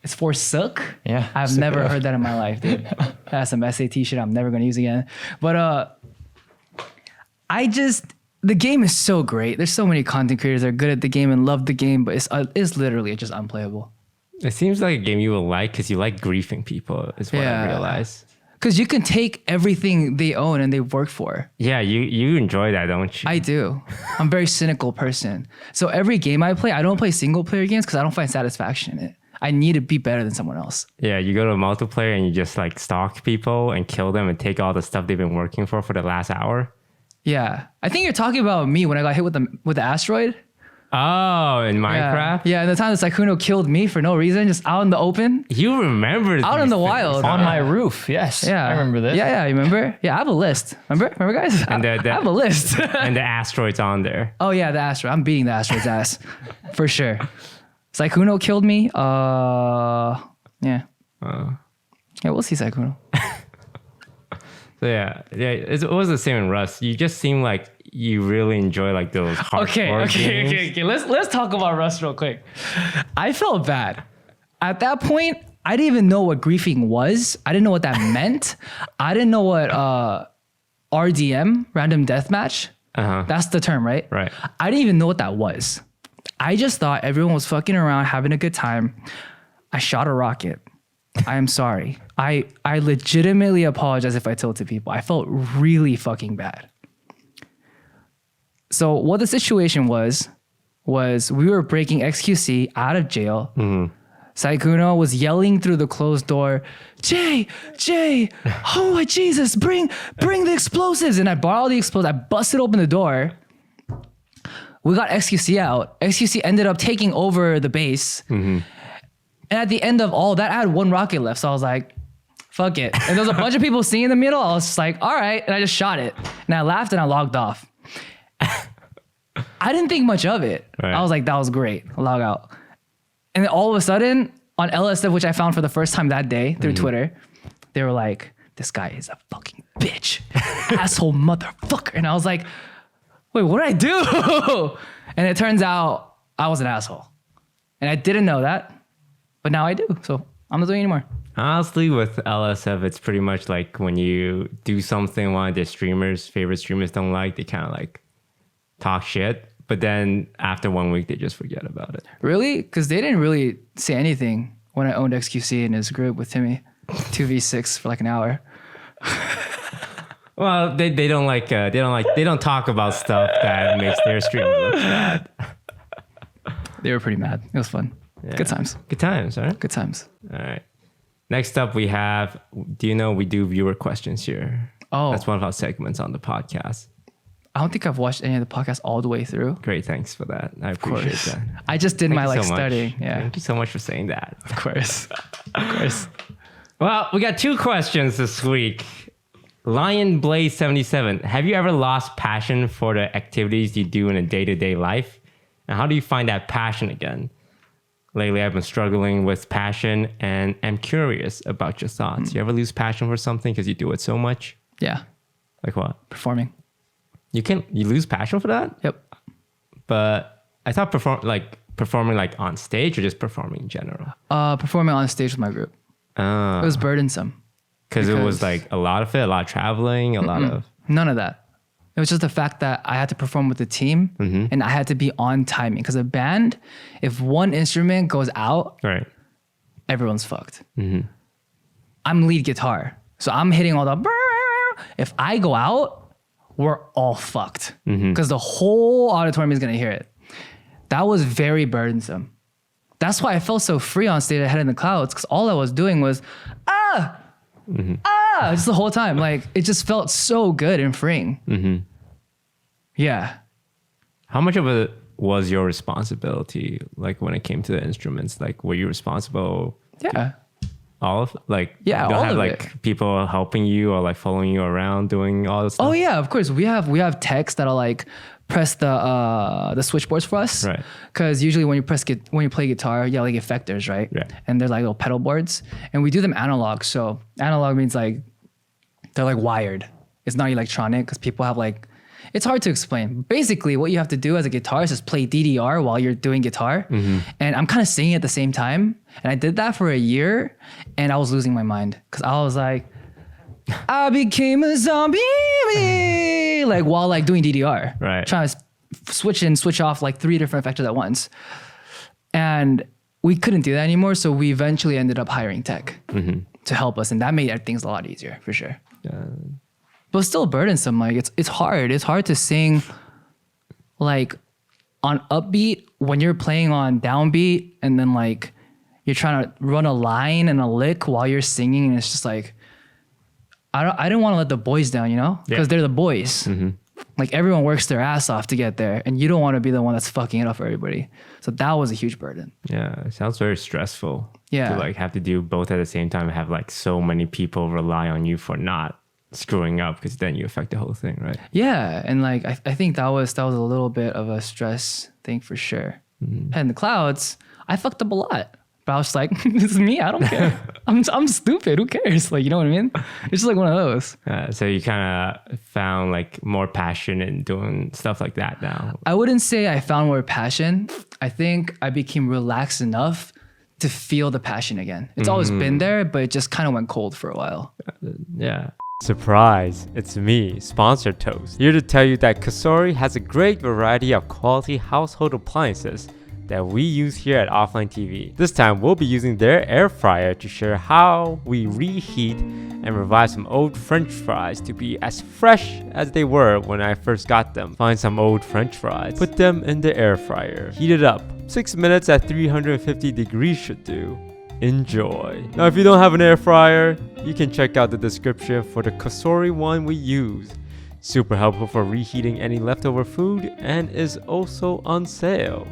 It's forsook? Yeah. I've never heard that in my life, dude. That's some SAT shit I'm never going to use again. But the game is so great. There's so many content creators that are good at the game and love the game, but it's literally just unplayable. It seems like a game you will like because you like griefing people, is what I realize. Because you can take everything they own and they work for. Yeah, you enjoy that, don't you? I do. I'm a very cynical person. So every game I play, I don't play single player games because I don't find satisfaction in it. I need to be better than someone else. Yeah, you go to a multiplayer and you just like stalk people and kill them and take all the stuff they've been working for the last hour. Yeah. I think you're talking about me when I got hit with the asteroid. Oh, in Minecraft? Yeah, and the time that Sykunno killed me for no reason, just out in the open. You remember out in the wild. On my roof, yes. Yeah. I remember this. Yeah, you remember? Yeah, I have a list. Remember guys? And I have a list. And the asteroid's on there. Oh yeah, the asteroid. I'm beating the asteroid's ass. For sure. Sykunno killed me. Yeah, we'll see Sykunno. So yeah, it was the same in Rust. You just seem like you really enjoy like those hardcore games. Okay. Let's talk about Rust real quick. I felt bad. At that point, I didn't even know what griefing was. I didn't know what that meant. I didn't know what RDM, random deathmatch. That's the term, right? Right. I didn't even know what that was. I just thought everyone was fucking around, having a good time. I shot a rocket. I am sorry. I legitimately apologize if I tilted people. I felt really fucking bad. So what the situation was we were breaking XQC out of jail. Sykunno was yelling through the closed door, Jae, oh my Jesus, bring the explosives. And I brought all the explosives. I busted open the door. We got XQC out. XQC ended up taking over the base. And at the end of all that, I had one rocket left. So I was like, fuck it. And there was a bunch of people singing in the middle. I was just like, all right. And I just shot it. And I laughed and I logged off. I didn't think much of it. Right. I was like, that was great. I'll log out. And then all of a sudden, on LSF, which I found for the first time that day through Twitter, they were like, this guy is a fucking bitch. Asshole motherfucker. And I was like, wait, what did I do? And it turns out I was an asshole. And I didn't know that, but now I do. So I'm not doing it anymore. Honestly, with LSF, it's pretty much like when you do something one of their favorite streamers don't like, they kind of like talk shit. But then after 1 week, they just forget about it. Really? Because they didn't really say anything when I owned XQC in his group with Timmy. 2v6 for like an hour. Well, they don't talk about stuff that makes their stream look bad. They were pretty mad. It was fun. Yeah. Good times. Good times, right? Good times. All right. Next up, we have, do you know we do viewer questions here? Oh. That's one of our segments on the podcast. I don't think I've watched any of the podcasts all the way through. Great, thanks for that. I appreciate that. I just did Thank my you like so much. studying. Yeah. Thank you so much for saying that. Of course. Of course. Well, we got 2 questions this week. Lion Blaze 77. Have you ever lost passion for the activities you do in a day-to-day life? And how do you find that passion again? Lately, I've been struggling with passion and I'm curious about your thoughts. You ever lose passion for something because you do it so much? Yeah. Like what? Performing. You lose passion for that? Yep. But I thought performing like on stage or just performing in general? Performing on stage with my group. It was burdensome. Because it was like a lot of traveling, a lot of... None of that. It was just the fact that I had to perform with the team and I had to be on timing. Because a band, if one instrument goes out, Right. everyone's fucked. I'm lead guitar. So I'm hitting all the... If I go out, we're all fucked. Because the whole auditorium is going to hear it. That was very burdensome. That's why I felt so free on stage at Head in the Clouds. Because all I was doing was, just the whole time. Like, it just felt so good and freeing. Yeah. How much of it was your responsibility? Like when it came to the instruments, like were you responsible? Yeah. All of like Yeah, you don't all have of like it. people helping you or like following you around doing all this stuff? Oh yeah, of course. We have techs that'll like press the switchboards for us. Right. Because usually when you play guitar, you have like effectors, right? Yeah. And they're like little pedal boards, and we do them analog. So analog means like they're like wired. It's not electronic because people have like. It's hard to explain. Basically, what you have to do as a guitarist is play DDR while you're doing guitar. And I'm kind of singing at the same time. And I did that for a year and I was losing my mind because I was like, I became a zombie, like while like doing DDR. Right. Trying to switch off like 3 different effectors at once. And we couldn't do that anymore. So we eventually ended up hiring tech to help us. And that made things a lot easier for sure. But still burdensome. Like it's hard. It's hard to sing like on upbeat when you're playing on downbeat and then like you're trying to run a line and a lick while you're singing and it's just like I didn't want to let the boys down, you know? Because they're the boys. Like everyone works their ass off to get there and you don't want to be the one that's fucking it up for everybody. So that was a huge burden. Yeah, it sounds very stressful. Yeah. To like have to do both at the same time and have like so many people rely on you for not screwing up because then you affect the whole thing, right? Yeah, and like I think that was a little bit of a stress thing for sure. And in the clouds, I fucked up a lot, but I was just like, "This is me. I don't care. I'm stupid. Who cares?" Like, you know what I mean? It's just like one of those. So you kind of found like more passion in doing stuff like that now. I wouldn't say I found more passion. I think I became relaxed enough to feel the passion again. It's always been there, but it just kind of went cold for a while. Yeah. Surprise, it's me, Sponsored Toast, here to tell you that Kasori has a great variety of quality household appliances that we use here at OfflineTV. This time we'll be using their air fryer to share how we reheat and revive some old french fries to be as fresh as they were when I first got them. Find some old french fries, put them in the air fryer, heat it up. 6 minutes at 350 degrees should do. Enjoy. Now if you don't have an air fryer, you can check out the description for the Kasori one we use. Super helpful for reheating any leftover food and is also on sale.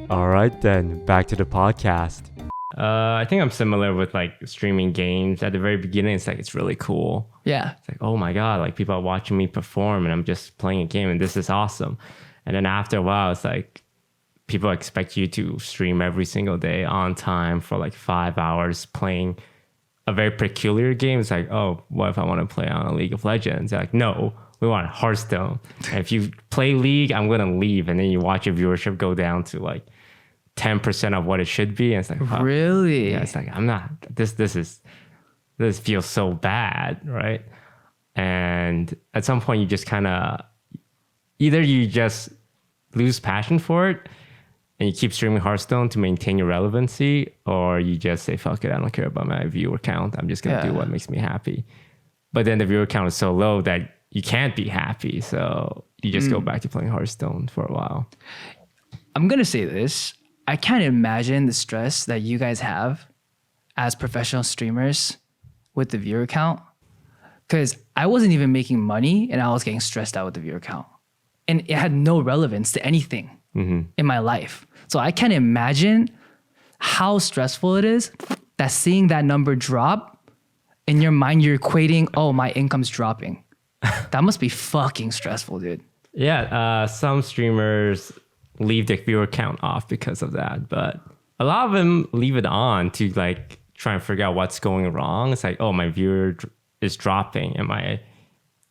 Alright then, back to the podcast. I think I'm similar with like streaming games. At the very beginning, it's like, it's really cool. Yeah. It's like, oh my God, like people are watching me perform and I'm just playing a game and this is awesome. And then after a while, it's like, people expect you to stream every single day on time for like 5 hours playing a very peculiar game. It's like, oh, what if I want to play on a League of Legends? They're like, no, we want Hearthstone. And if you play League, I'm going to leave. And then you watch your viewership go down to like 10% of what it should be. And it's like, oh, really? yeah, it's like, I'm not, this feels so bad, right? And at some point you just kind of, either you just lose passion for it and you keep streaming Hearthstone to maintain your relevancy, or you just say, fuck it, I don't care about my viewer count. I'm just going to do what makes me happy. But then the viewer count is so low that you can't be happy. So you just go back to playing Hearthstone for a while. I'm going to say this. I can't imagine the stress that you guys have as professional streamers with the viewer count, because I wasn't even making money and I was getting stressed out with the viewer count. And it had no relevance to anything in my life. So I can't imagine how stressful it is that seeing that number drop, in your mind, you're equating, oh, my income's dropping. That must be fucking stressful, dude. Yeah, some streamers leave their viewer count off because of that, but a lot of them leave it on to like try and figure out what's going wrong. It's like, oh, my viewer is dropping. Am I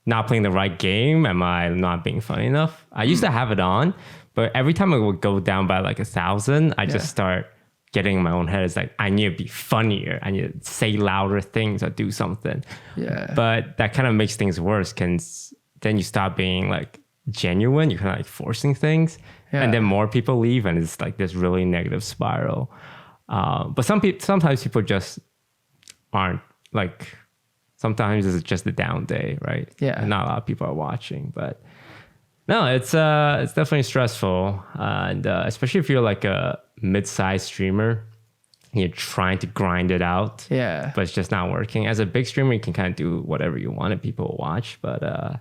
not playing the right game? Am I not being funny enough? I used to have it on, but every time it would go down by like 1,000, I just start getting in my own head. It's like, I need to be funnier. I need to say louder things or do something. Yeah. But that kind of makes things worse, because then you stop being like genuine. You're kind of like forcing things. Yeah. And then more people leave and it's like this really negative spiral. But sometimes people just aren't like, sometimes it's just a down day, right? Yeah. And not a lot of people are watching, but no, it's definitely stressful. And especially if you're like a mid-sized streamer, you're trying to grind it out. Yeah. But it's just not working. As a big streamer, you can kind of do whatever you want and people will watch. But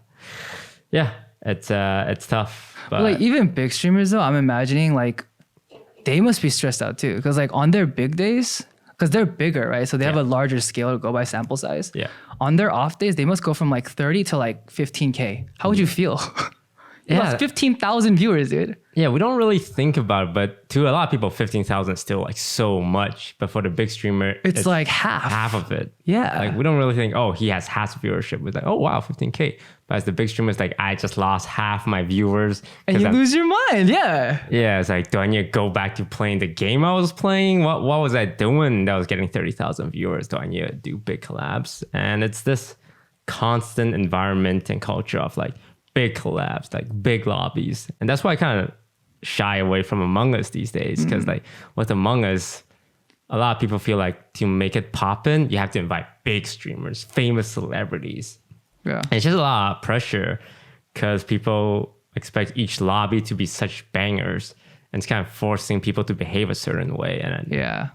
yeah, it's tough. But like even big streamers though, I'm imagining like they must be stressed out too. Because like on their big days, because they're bigger, right? So they have a larger scale to go by sample size. Yeah. On their off days, they must go from like 30 to like 15K. How would you feel? You lost 15,000 viewers, dude. Yeah, we don't really think about it, but to a lot of people, 15,000 is still like so much. But for the big streamer, it's like half of it. Yeah. Like we don't really think, oh, he has half viewership. It's like, oh, wow, 15K. But as the big streamer, it's like, I just lost half my viewers. And you lose your mind, yeah. Yeah, it's like, do I need to go back to playing the game I was playing? What was I doing that was getting 30,000 viewers? Do I need to do big collabs? And it's this constant environment and culture of like, big collabs, like big lobbies. And that's why I kind of shy away from Among Us these days. Because like with Among Us, a lot of people feel like to make it poppin', you have to invite big streamers, famous celebrities. Yeah. And it's just a lot of pressure because people expect each lobby to be such bangers. And it's kind of forcing people to behave a certain way. And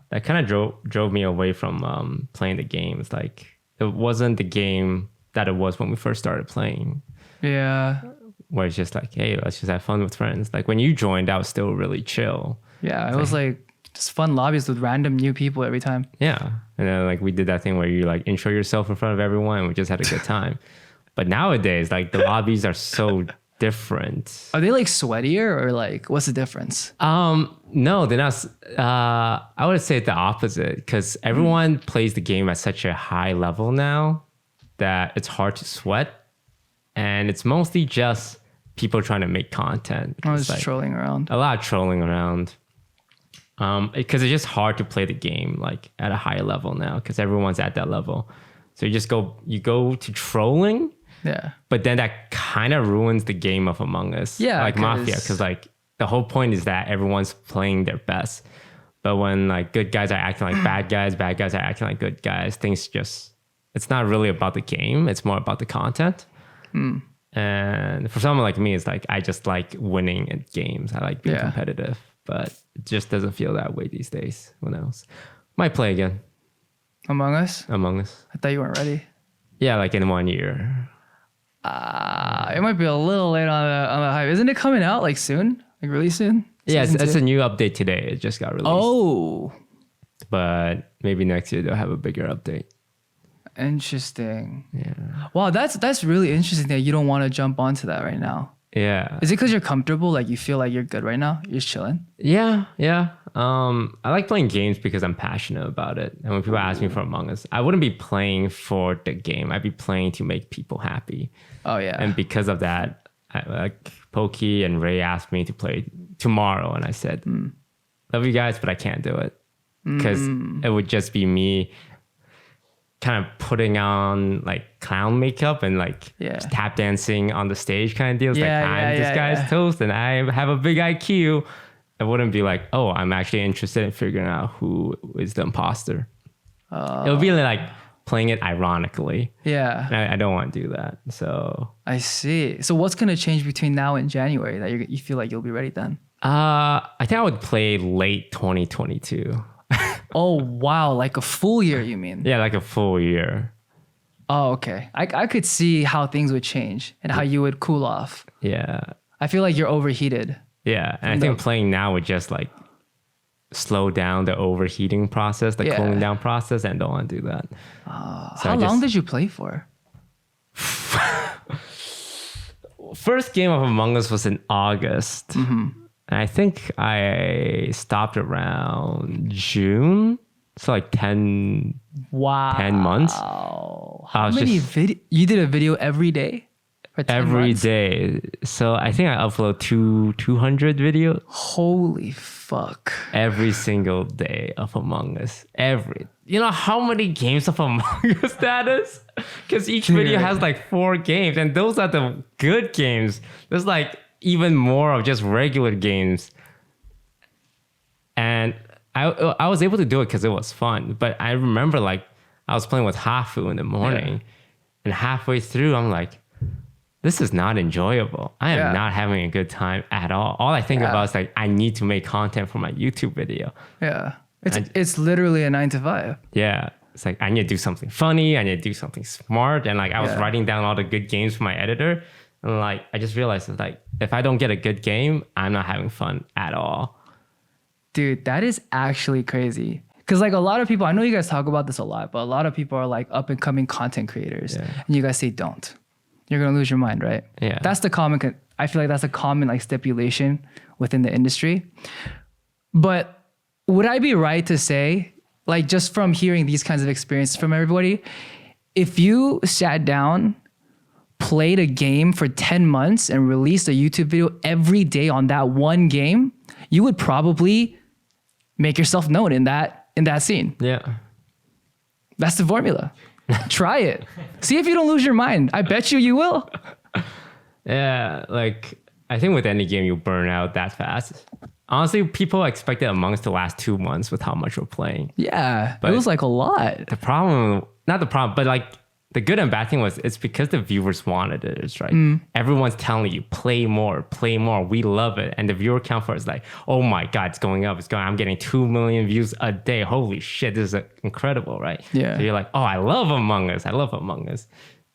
that kind of drove me away from playing the game. It's like, it wasn't the game that it was when we first started playing. Yeah. Where it's just like, hey, let's just have fun with friends. Like when you joined, I was still really chill. Yeah, it was like just fun lobbies with random new people every time. Yeah. And then like we did that thing where you like intro yourself in front of everyone and we just had a good time. But nowadays, like the lobbies are so different. Are they like sweatier or like what's the difference? No, they're not. I would say the opposite, because everyone plays the game at such a high level now that it's hard to sweat. And it's mostly just people trying to make content. I was like, trolling around. A lot of trolling around. Because it's just hard to play the game like at a higher level now because everyone's at that level. So you go to trolling, Yeah. but then that kind of ruins the game of Among Us. Yeah, like Mafia, because like the whole point is that everyone's playing their best. But when like good guys are acting like bad guys are acting like good guys, it's not really about the game. It's more about the content. And for someone like me, it's like I just like winning at games. I like being competitive, but it just doesn't feel that way these days. Who knows? Might play again. Among Us? Among Us. I thought you weren't ready. Yeah, like in 1 year. It might be a little late on the hype. Isn't it coming out like soon? Like really soon? Yeah, Season it's two? a new update today. It just got released. Oh, But maybe next year they'll have a bigger update. interesting. Yeah. Wow, that's really interesting that you don't want to jump onto that right now. Yeah. Is it because you're comfortable? Like you feel like you're good right now? You're just chilling? Yeah. I like playing games because I'm passionate about it. And when people ask me for Among Us, I wouldn't be playing for the game. I'd be playing to make people happy. Oh, yeah. And because of that, like Pokey and Ray asked me to play tomorrow. And I said, love you guys, but I can't do it. Because it would just be me kind of putting on like clown makeup and like just tap dancing on the stage kind of deals. I'm this guy's Toast and I have a big IQ. It wouldn't be like, oh, I'm actually interested in figuring out who is the imposter. It would be like playing it ironically. Yeah. And I don't want to do that. So I see. So what's going to change between now and January that you feel like you'll be ready then? I think I would play late 2022. Oh, wow. Like a full year, you mean? Yeah, like a full year. Oh, okay. I could see how things would change and how you would cool off. Yeah. I feel like you're overheated. Yeah. And I think playing now would just like slow down the overheating process, the cooling down process, and don't want to do that. How long did you play for? First game of Among Us was in August. And I think I stopped around June. So like 10 months. How many you did a video every day? For 10 Every months? day. So I think I upload 200 videos Holy fuck. every single day of Among Us. You know how many games of Among Us that is? Because each video has like 4 games, and those are the good games. There's like even more of just regular games. And I was able to do it because it was fun. But I remember like I was playing with Hafu in the morning, and halfway through I'm like, this is not enjoyable. I am not having a good time at all. All I think about is like, I need to make content for my YouTube video. Yeah. It's literally a 9 to 5. Yeah. It's like, I need to do something funny. I need to do something smart. And like, I was writing down all the good games for my editor. And like, I just realized that like, if I don't get a good game, I'm not having fun at all. Dude, that is actually crazy. Because like a lot of people, I know you guys talk about this a lot, but a lot of people are like up and coming content creators. And you guys say, don't. You're going to lose your mind, right? Yeah. That's the common, I feel like that's a common like stipulation within the industry. But would I be right to say, like just from hearing these kinds of experiences from everybody, if you sat down, played a game for 10 months and released a YouTube video every day on that one game, you would probably make yourself known in that scene. Yeah. That's the formula. Try it. See if you don't lose your mind. I bet you will. Yeah, like I think with any game you burn out that fast. Honestly, people expected Among Us to last 2 months with how much we're playing. Yeah, But it was like a lot. Not the problem, but like the good and bad thing was it's because the viewers wanted it. It's right. Everyone's telling you, play more. We love it. And the viewer count for it is like, oh my God, it's going up. I'm getting 2 million views a day. Holy shit, this is incredible, right? Yeah. So you're like, oh, I love Among Us.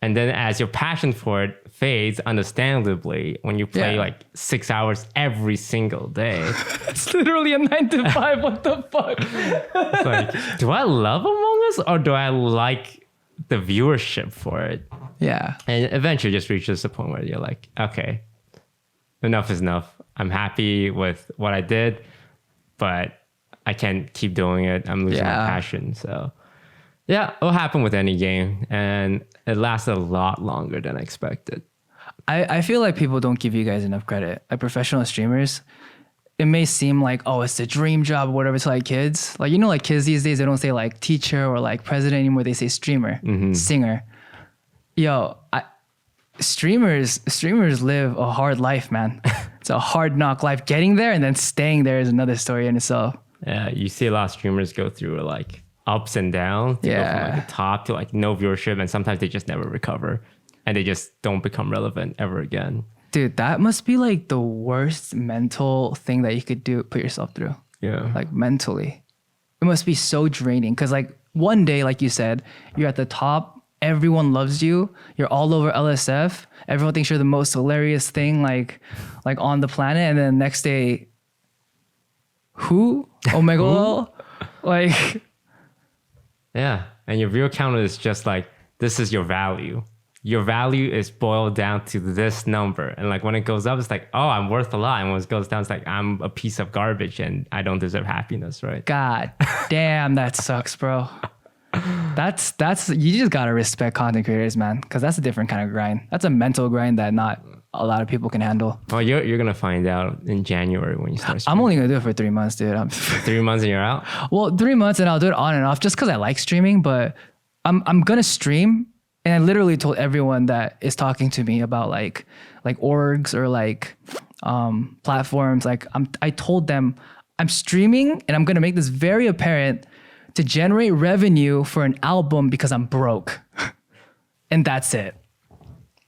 And then as your passion for it fades, understandably, when you play like 6 hours every single day. It's literally a 9 to 5. What the fuck? It's like, do I love Among Us or do I like the viewership for it? Yeah. And eventually just reaches the point where you're like, okay, enough is enough. I'm happy with what I did, but I can't keep doing it. I'm losing my passion. So yeah, it'll happen with any game. And it lasted a lot longer than I expected. I feel like people don't give you guys enough credit. Like professional streamers, it may seem like, oh, it's the dream job or whatever to like kids. Like, you know, like kids these days, they don't say like teacher or like president anymore. They say streamer, singer. Yo, streamers live a hard life, man. It's a hard knock life. Getting there and then staying there is another story in itself. Yeah, you see a lot of streamers go through like ups and downs. They go from like the top to like no viewership, and sometimes they just never recover and they just don't become relevant ever again. Dude, that must be like the worst mental thing that you could put yourself through. Yeah. Like mentally. It must be so draining. Because like one day, like you said, you're at the top, everyone loves you, you're all over LSF, everyone thinks you're the most hilarious thing like on the planet, and then next day, who? Omegle? Like, yeah. And your viewer count is just like, this is your value. Your value is boiled down to this number. And like when it goes up, it's like, oh, I'm worth a lot. And when it goes down, it's like, I'm a piece of garbage and I don't deserve happiness, right? God damn, that sucks, bro. That's you just gotta respect content creators, man, because that's a different kind of grind. That's a mental grind that not a lot of people can handle. Well, you're gonna find out in January when you start streaming. I'm only gonna do it for 3 months, dude. 3 months and you're out? Well, 3 months and I'll do it on and off just because I like streaming, but I'm gonna stream. And I literally told everyone that is talking to me about like orgs or like platforms. Like I told them I'm streaming and I'm gonna make this very apparent to generate revenue for an album because I'm broke, and that's it.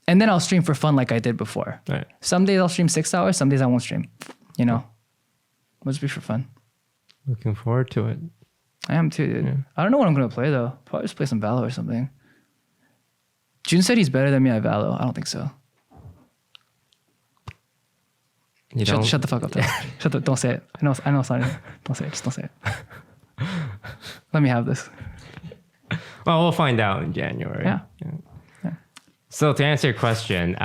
And then I'll stream for fun like I did before. Right. Some days I'll stream 6 hours. Some days I won't stream. You know, it'll just be for fun. Looking forward to it. I am too, dude. Yeah. I don't know what I'm gonna play though. Probably just play some Valo or something. Jun said he's better than me at Valo. I don't think so. Shut the fuck up. Don't say it. I know it's not. Don't say it. Just don't say it. Let me have this. Well, we'll find out in January. Yeah. So to answer your question,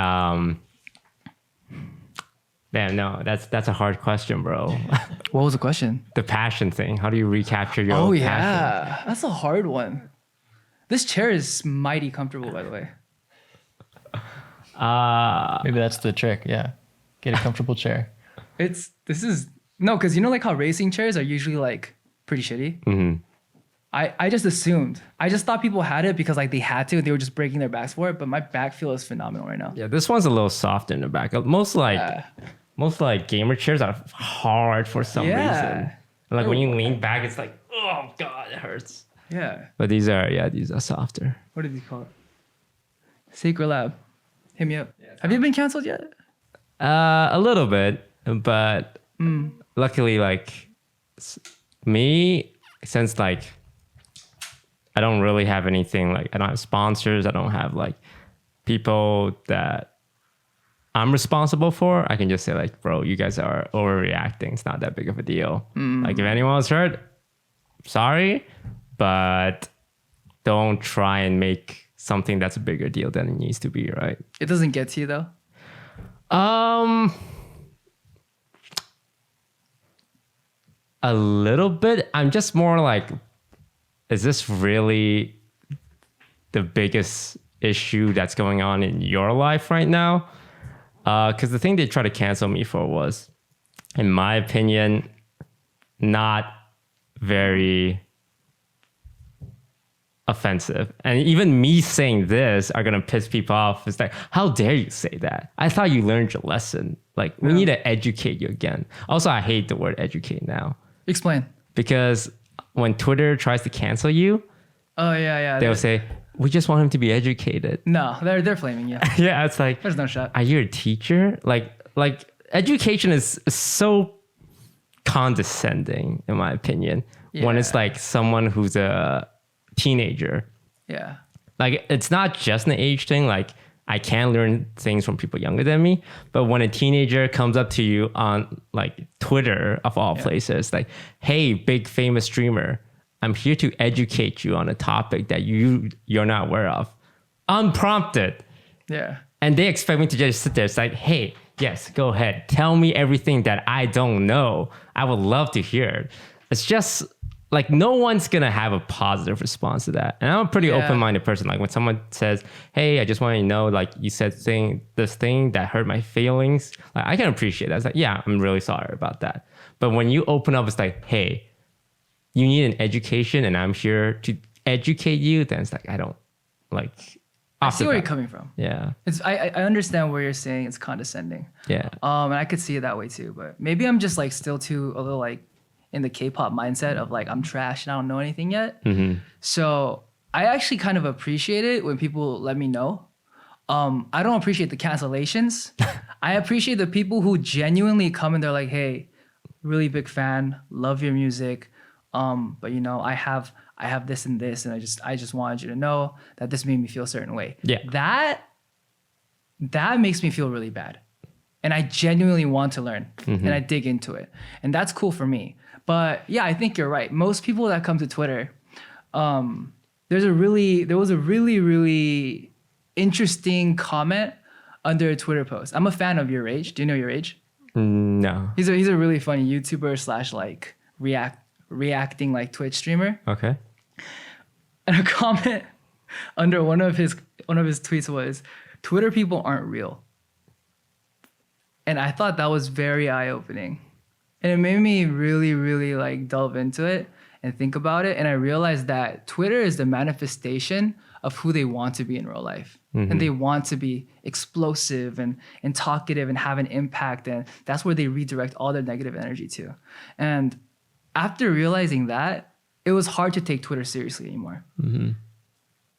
no, that's a hard question, bro. What was the question? The passion thing. How do you recapture your own passion? Yeah, that's a hard one. This chair is mighty comfortable, by the way. Maybe that's the trick. Yeah, get a comfortable chair. Because you know like how racing chairs are usually like pretty shitty. Mm-hmm. I just assumed. I just thought people had it because like they had to. They were just breaking their backs for it. But my back feel is phenomenal right now. Yeah, this one's a little soft in the back. Most gamer chairs are hard for some reason. And like when you lean back, it's like, oh god, it hurts. Yeah. But these are softer. What did he call it? Secret Lab. Hit me up. Have you been canceled yet? A little bit, but luckily, like me, since like I don't really have anything, like I don't have sponsors, I don't have like people that I'm responsible for. I can just say like, bro, you guys are overreacting. It's not that big of a deal. Like if anyone was hurt, sorry, but don't try and make something that's a bigger deal than it needs to be, right? It doesn't get to you though? A little bit. I'm just more like, is this really the biggest issue that's going on in your life right now? Because the thing they tried to cancel me for was, in my opinion, not very offensive. And even me saying this are going to piss people off. It's like, how dare you say that? I thought you learned your lesson. Like, we need to educate you again. Also, I hate the word educate now. Explain. Because when Twitter tries to cancel you, they'll say, we just want him to be educated. No, they're flaming you. Yeah, it's like, there's no shot. Are you a teacher? Like education is so condescending, in my opinion, when it's like someone who's a teenager. Yeah. Like, it's not just an age thing. Like, I can learn things from people younger than me, but when a teenager comes up to you on like Twitter of all places, like, hey, big famous streamer, I'm here to educate you on a topic that you're not aware of, unprompted. Yeah. And they expect me to just sit there. It's like, hey, yes, go ahead. Tell me everything that I don't know. I would love to hear it. It's just like, no one's going to have a positive response to that. And I'm a pretty open-minded person. Like when someone says, hey, I just want you to know, like you said this thing that hurt my feelings. Like, I can appreciate that. It's like, yeah, I'm really sorry about that. But when you open up, it's like, hey, you need an education and I'm here to educate you. Then it's like, I don't like. I see where you're coming from. Yeah. I understand where you're saying it's condescending. Yeah. And I could see it that way too, but maybe I'm just like still a little like in the K-pop mindset of like I'm trash and I don't know anything yet. So I actually kind of appreciate it when people let me know. I don't appreciate the cancellations. I appreciate the people who genuinely come and they're like, hey, really big fan, love your music. But you know, I have this and this, and I just wanted you to know that this made me feel a certain way. Yeah. That makes me feel really bad. And I genuinely want to learn and I dig into it. And that's cool for me. But yeah, I think you're right. Most people that come to Twitter, there was a really interesting comment under a Twitter post. I'm a fan of Your Age. Do you know Your Age? No. He's a really funny YouTuber / like reacting like Twitch streamer. Okay. And a comment under one of his tweets was, Twitter people aren't real. And I thought that was very eye-opening. And it made me really, really like delve into it and think about it. And I realized that Twitter is the manifestation of who they want to be in real life. And they want to be explosive and talkative and have an impact. And that's where they redirect all their negative energy to. And after realizing that, it was hard to take Twitter seriously anymore.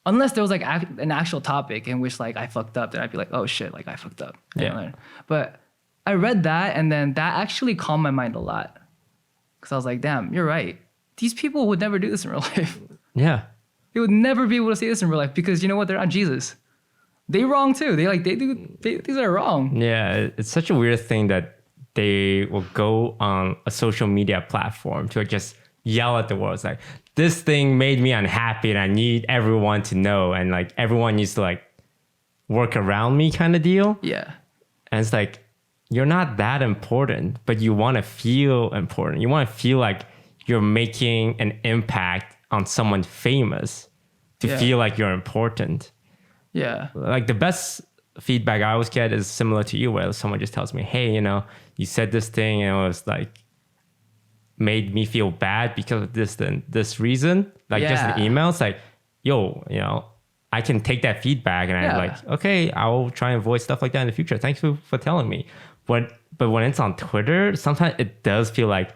Unless there was like an actual topic in which like I fucked up, then I'd be like, oh shit, like I fucked up. Yeah. But I read that and then that actually calmed my mind a lot. Because I was like, damn, you're right. These people would never do this in real life. Yeah. They would never be able to say this in real life because you know what? They're not Jesus. They wrong too. These are wrong. Yeah. It's such a weird thing that they will go on a social media platform to just yell at the world. It's like, this thing made me unhappy and I need everyone to know. And like everyone needs to like work around me kind of deal. Yeah. And it's like, you're not that important, but you want to feel important. You want to feel like you're making an impact on someone famous to feel like you're important. Yeah. Like the best feedback I always get is similar to you, where someone just tells me, hey, you know, you said this thing and it was like, made me feel bad because of this reason. Like just an email. It's like, yo, you know, I can take that feedback and I'm like, okay, I'll try and avoid stuff like that in the future. Thanks for telling me. But when it's on Twitter, sometimes it does feel like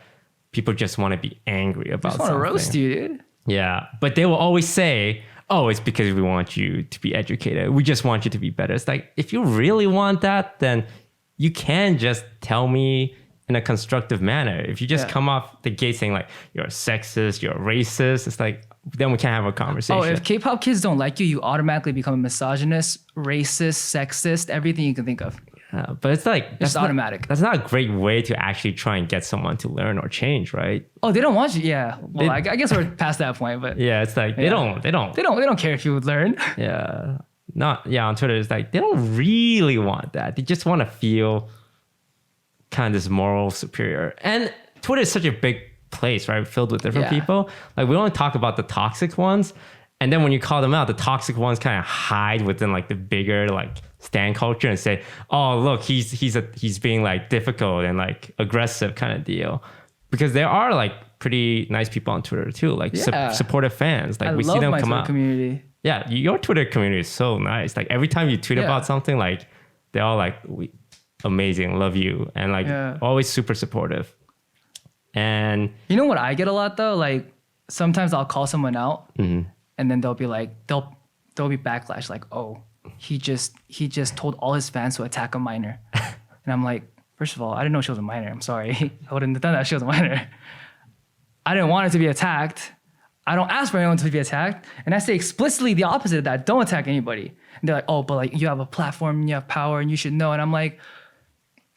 people just want to be angry about something. Just want to roast you, dude. Yeah. But they will always say, oh, it's because we want you to be educated. We just want you to be better. It's like, if you really want that, then you can just tell me in a constructive manner. If you just come off the gate saying like, you're sexist, you're racist, it's like, then we can't have a conversation. Oh, if K-pop kids don't like you, you automatically become a misogynist, racist, sexist, everything you can think of. Yeah, but it's like, It's automatic. That's not a great way to actually try and get someone to learn or change, right? Oh, they don't want you. Yeah. Well, I guess we're past that point, but Yeah, it's like, they don't. they don't care if you would learn. Yeah. On Twitter, it's like, they don't really want that. They just want to feel kind of this moral superior. And Twitter is such a big place, right? Filled with different people. Like we only talk about the toxic ones. And then when you call them out, the toxic ones kind of hide within like the bigger like stan culture and say, oh, look, he's being like difficult and like aggressive kind of deal. Because there are like pretty nice people on Twitter too, like supportive fans. Like we see them come out. Community. Yeah, your Twitter community is so nice. Like every time you tweet about something, like they're all like, amazing, love you, and like always super supportive. And you know what I get a lot though? Like sometimes I'll call someone out and then they'll be like, they'll be backlash like, oh, he just told all his fans to attack a minor. And I'm like, first of all, I didn't know she was a minor. I'm sorry. I wouldn't have done that if she was a minor. I didn't want her to be attacked. I don't ask for anyone to be attacked. And I say explicitly the opposite of that. Don't attack anybody. And they're like, oh, but like you have a platform and you have power and you should know. And I'm like,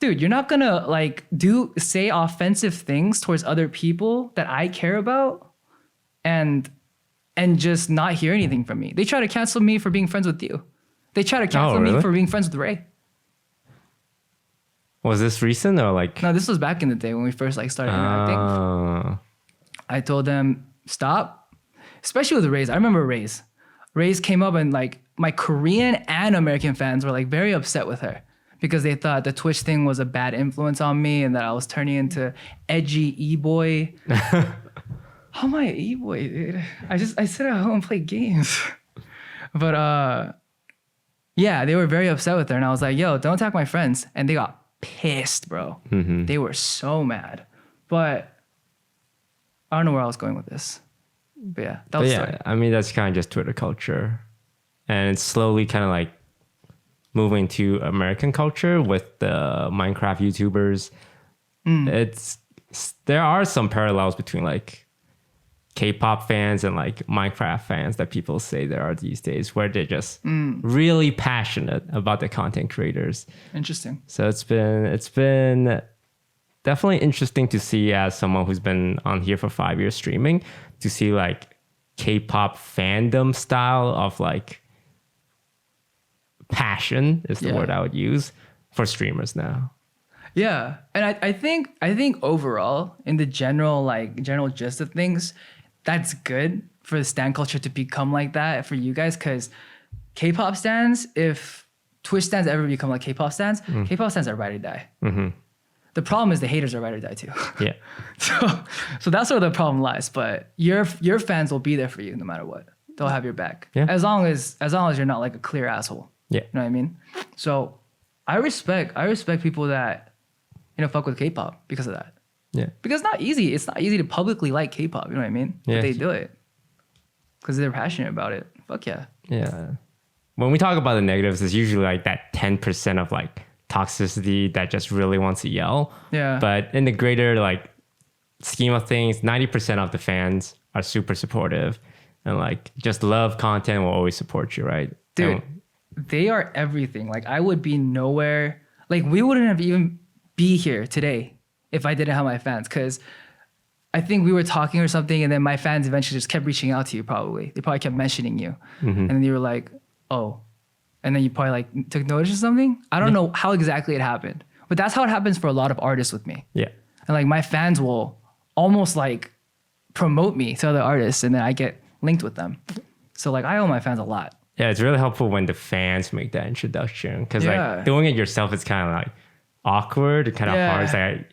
dude, you're not gonna like say offensive things towards other people that I care about and just not hear anything from me. They try to cancel me for being friends with you. They try to cancel me for being friends with Ray. Was this recent or like? No, this was back in the day when we first like started interacting. I told them, stop. Especially with Rays. I remember Rays came up and like my Korean and American fans were like very upset with her because they thought the Twitch thing was a bad influence on me and that I was turning into edgy e-boy. How am I an e-boy, dude? I sit at home and play games. But yeah, they were very upset with her, and I was like, yo, don't attack my friends. And they got pissed, bro. They were so mad. But I don't know where I was going with this. But yeah, that was the story. I mean, that's kind of just Twitter culture. And it's slowly kind of like moving to American culture with the Minecraft YouTubers. There are some parallels between like K-pop fans and like Minecraft fans that people say there are these days, where they're just really passionate about the content creators. Interesting. So it's been definitely interesting to see, as someone who's been on here for 5 years streaming, to see like K-pop fandom style of like passion is the word I would use for streamers now. Yeah, and I think overall, in the general gist of things, that's good for the stan culture to become like that for you guys, because K-pop stans, if Twitch stans ever become like K-pop stans, K-pop stans are ride or die. The problem is the haters are ride or die too. Yeah. So that's where the problem lies. But your fans will be there for you no matter what. They'll have your back. Yeah. As long as you're not like a clear asshole. Yeah. You know what I mean? So I respect people that, you know, fuck with K-pop because of that. Yeah. Because it's not easy. It's not easy to publicly like K-pop. You know what I mean? Yeah. But they do it because they're passionate about it. Fuck yeah. Yeah. When we talk about the negatives, it's usually like that 10% of like toxicity that just really wants to yell. Yeah. But in the greater like scheme of things, 90% of the fans are super supportive and like just love content, will always support you, right? Dude, they are everything. Like I would be nowhere. Like we wouldn't have even be here today if I didn't have my fans, because I think we were talking or something, and then my fans eventually just kept reaching out to you. Probably they probably kept mentioning you, and then you were like, oh, and then you probably like took notice or something. I don't know how exactly it happened, but that's how it happens for a lot of artists with me. Yeah. And like my fans will almost like promote me to other artists, and then I get linked with them. So like I owe my fans a lot. Yeah, it's really helpful when the fans make that introduction, because like doing it yourself is kind of like awkward and kind of hard. It's like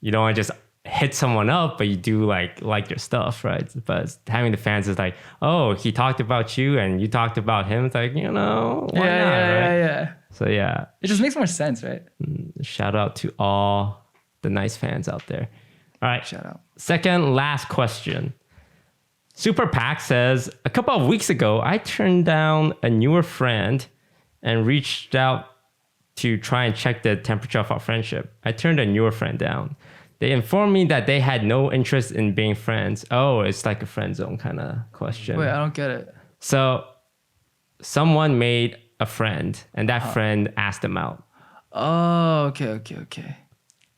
you don't want to just hit someone up, but you do like your stuff, right? But having the fans is like, oh, he talked about you and you talked about him. It's like, you know, why not, right? Yeah. So yeah, it just makes more sense, right? Shout out to all the nice fans out there. All right, shout out. Second last question. Super Pack says, a couple of weeks ago, I turned down a newer friend and reached out to try and check the temperature of our friendship. I turned a newer friend down. They informed me that they had no interest in being friends. Oh, it's like a friend zone kind of question. Wait, I don't get it. So someone made a friend and that friend asked them out. Oh, okay.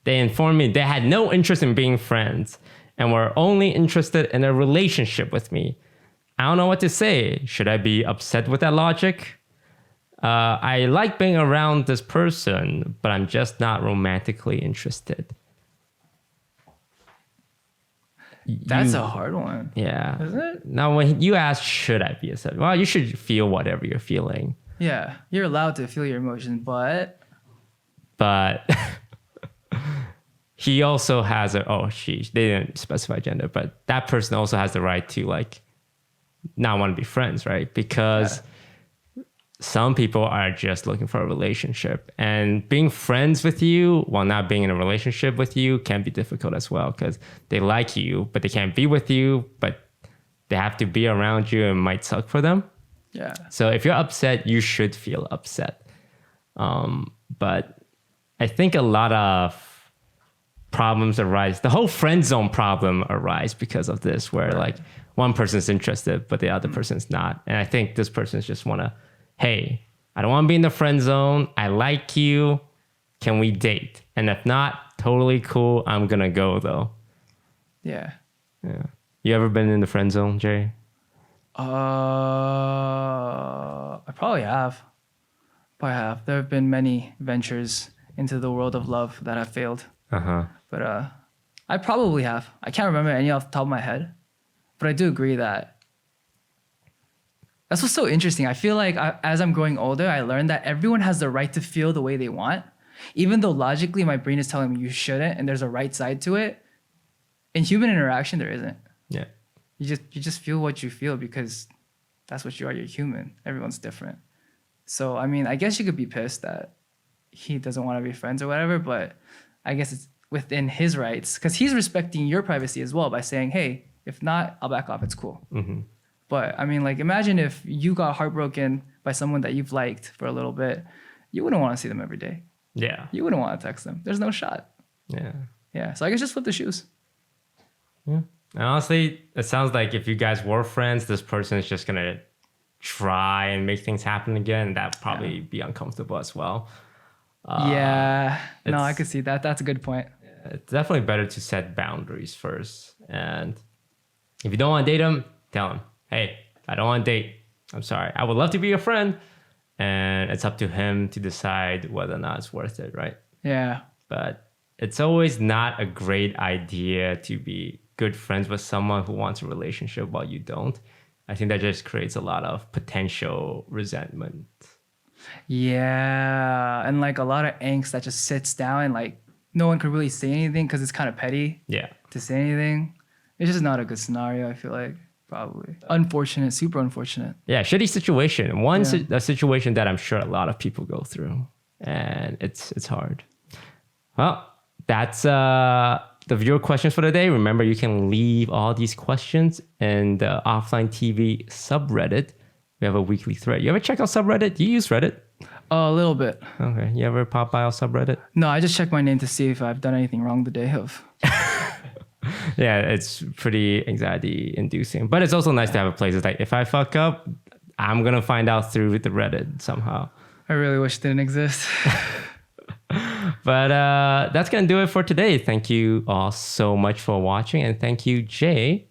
They informed me they had no interest in being friends and were only interested in a relationship with me. I don't know what to say. Should I be upset with that logic? I like being around this person, but I'm just not romantically interested. That's a hard one. Yeah. Is it? Now, when you ask, should I be upset? Well, you should feel whatever you're feeling. Yeah, you're allowed to feel your emotions, but he also has they didn't specify gender, but that person also has the right to like not want to be friends, right? Because some people are just looking for a relationship, and being friends with you while not being in a relationship with you can be difficult as well, because they like you, but they can't be with you, but they have to be around you and it might suck for them. Yeah. So if you're upset, you should feel upset. But I think a lot of problems arise. The whole friend zone problem arise because of this, where like one person's interested, but the other person's not. And I think this person's just want to, hey, I don't want to be in the friend zone. I like you. Can we date? And if not, totally cool. I'm going to go though. Yeah. You ever been in the friend zone, Jay? I probably have. There have been many ventures into the world of love that have failed. But I probably have. I can't remember any off the top of my head. But I do agree that That's what's so interesting. I feel like as I'm growing older, I learned that everyone has the right to feel the way they want, even though logically my brain is telling me you shouldn't, and there's a right side to it. In human interaction, there isn't. Yeah. You just feel what you feel because that's what you are. You're human. Everyone's different. So I mean, I guess you could be pissed that he doesn't want to be friends or whatever, but I guess it's within his rights because he's respecting your privacy as well by saying, hey, if not, I'll back off. It's cool. Mm-hmm. But I mean, like, imagine if you got heartbroken by someone that you've liked for a little bit. You wouldn't want to see them every day. Yeah. You wouldn't want to text them. There's no shot. Yeah. Yeah. So I guess just flip the shoes. Yeah. And honestly, it sounds like if you guys were friends, this person is just gonna try and make things happen again. That'd probably be uncomfortable as well. Yeah. No, I could see that. That's a good point. It's definitely better to set boundaries first. And if you don't want to date him, tell him, hey, I don't want to date. I'm sorry. I would love to be your friend. And it's up to him to decide whether or not it's worth it, right? Yeah. But it's always not a great idea to be good friends with someone who wants a relationship while you don't. I think that just creates a lot of potential resentment. Yeah. And like a lot of angst that just sits down and like no one could really say anything because it's kind of petty to say anything. It's just not a good scenario, I feel like. Probably. Unfortunate, super unfortunate. Yeah, shitty situation. A situation that I'm sure a lot of people go through. And it's hard. Well, that's the viewer questions for the day. Remember, you can leave all these questions in the Offline TV subreddit. We have a weekly thread. You ever check out subreddit? Do you use Reddit? A little bit. Okay. You ever pop by our subreddit? No, I just check my name to see if I've done anything wrong the day of. Yeah, it's pretty anxiety inducing. But it's also nice to have a place. It's like, if I fuck up, I'm going to find out through the Reddit somehow. I really wish it didn't exist. But that's going to do it for today. Thank you all so much for watching. And thank you, Jae.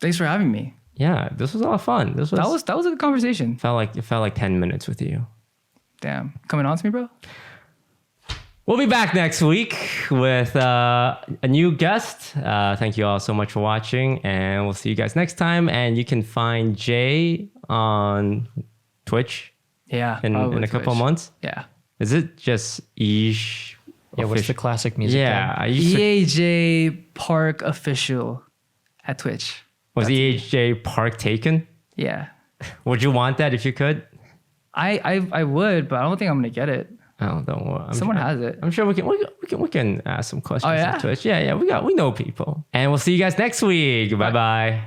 Thanks for having me. Yeah, this was a lot of fun. That was a good conversation. It felt like 10 minutes with you. Damn. Coming on to me, bro? We'll be back next week with a new guest. Thank you all so much for watching, and we'll see you guys next time. And you can find Jae on Twitch. Yeah, in a couple of months. Yeah. Is it just eaJ? Yeah, what's the classic music? Yeah, I used to, eaJ Park Official at Twitch. was eaJ Park taken? Yeah. Would you want that if you could? I would, but I don't think I'm gonna get it. Oh, don't worry. Someone has it. I'm sure we can ask some questions Oh, yeah? on Twitch. Yeah, we know people. And we'll see you guys next week. Bye bye.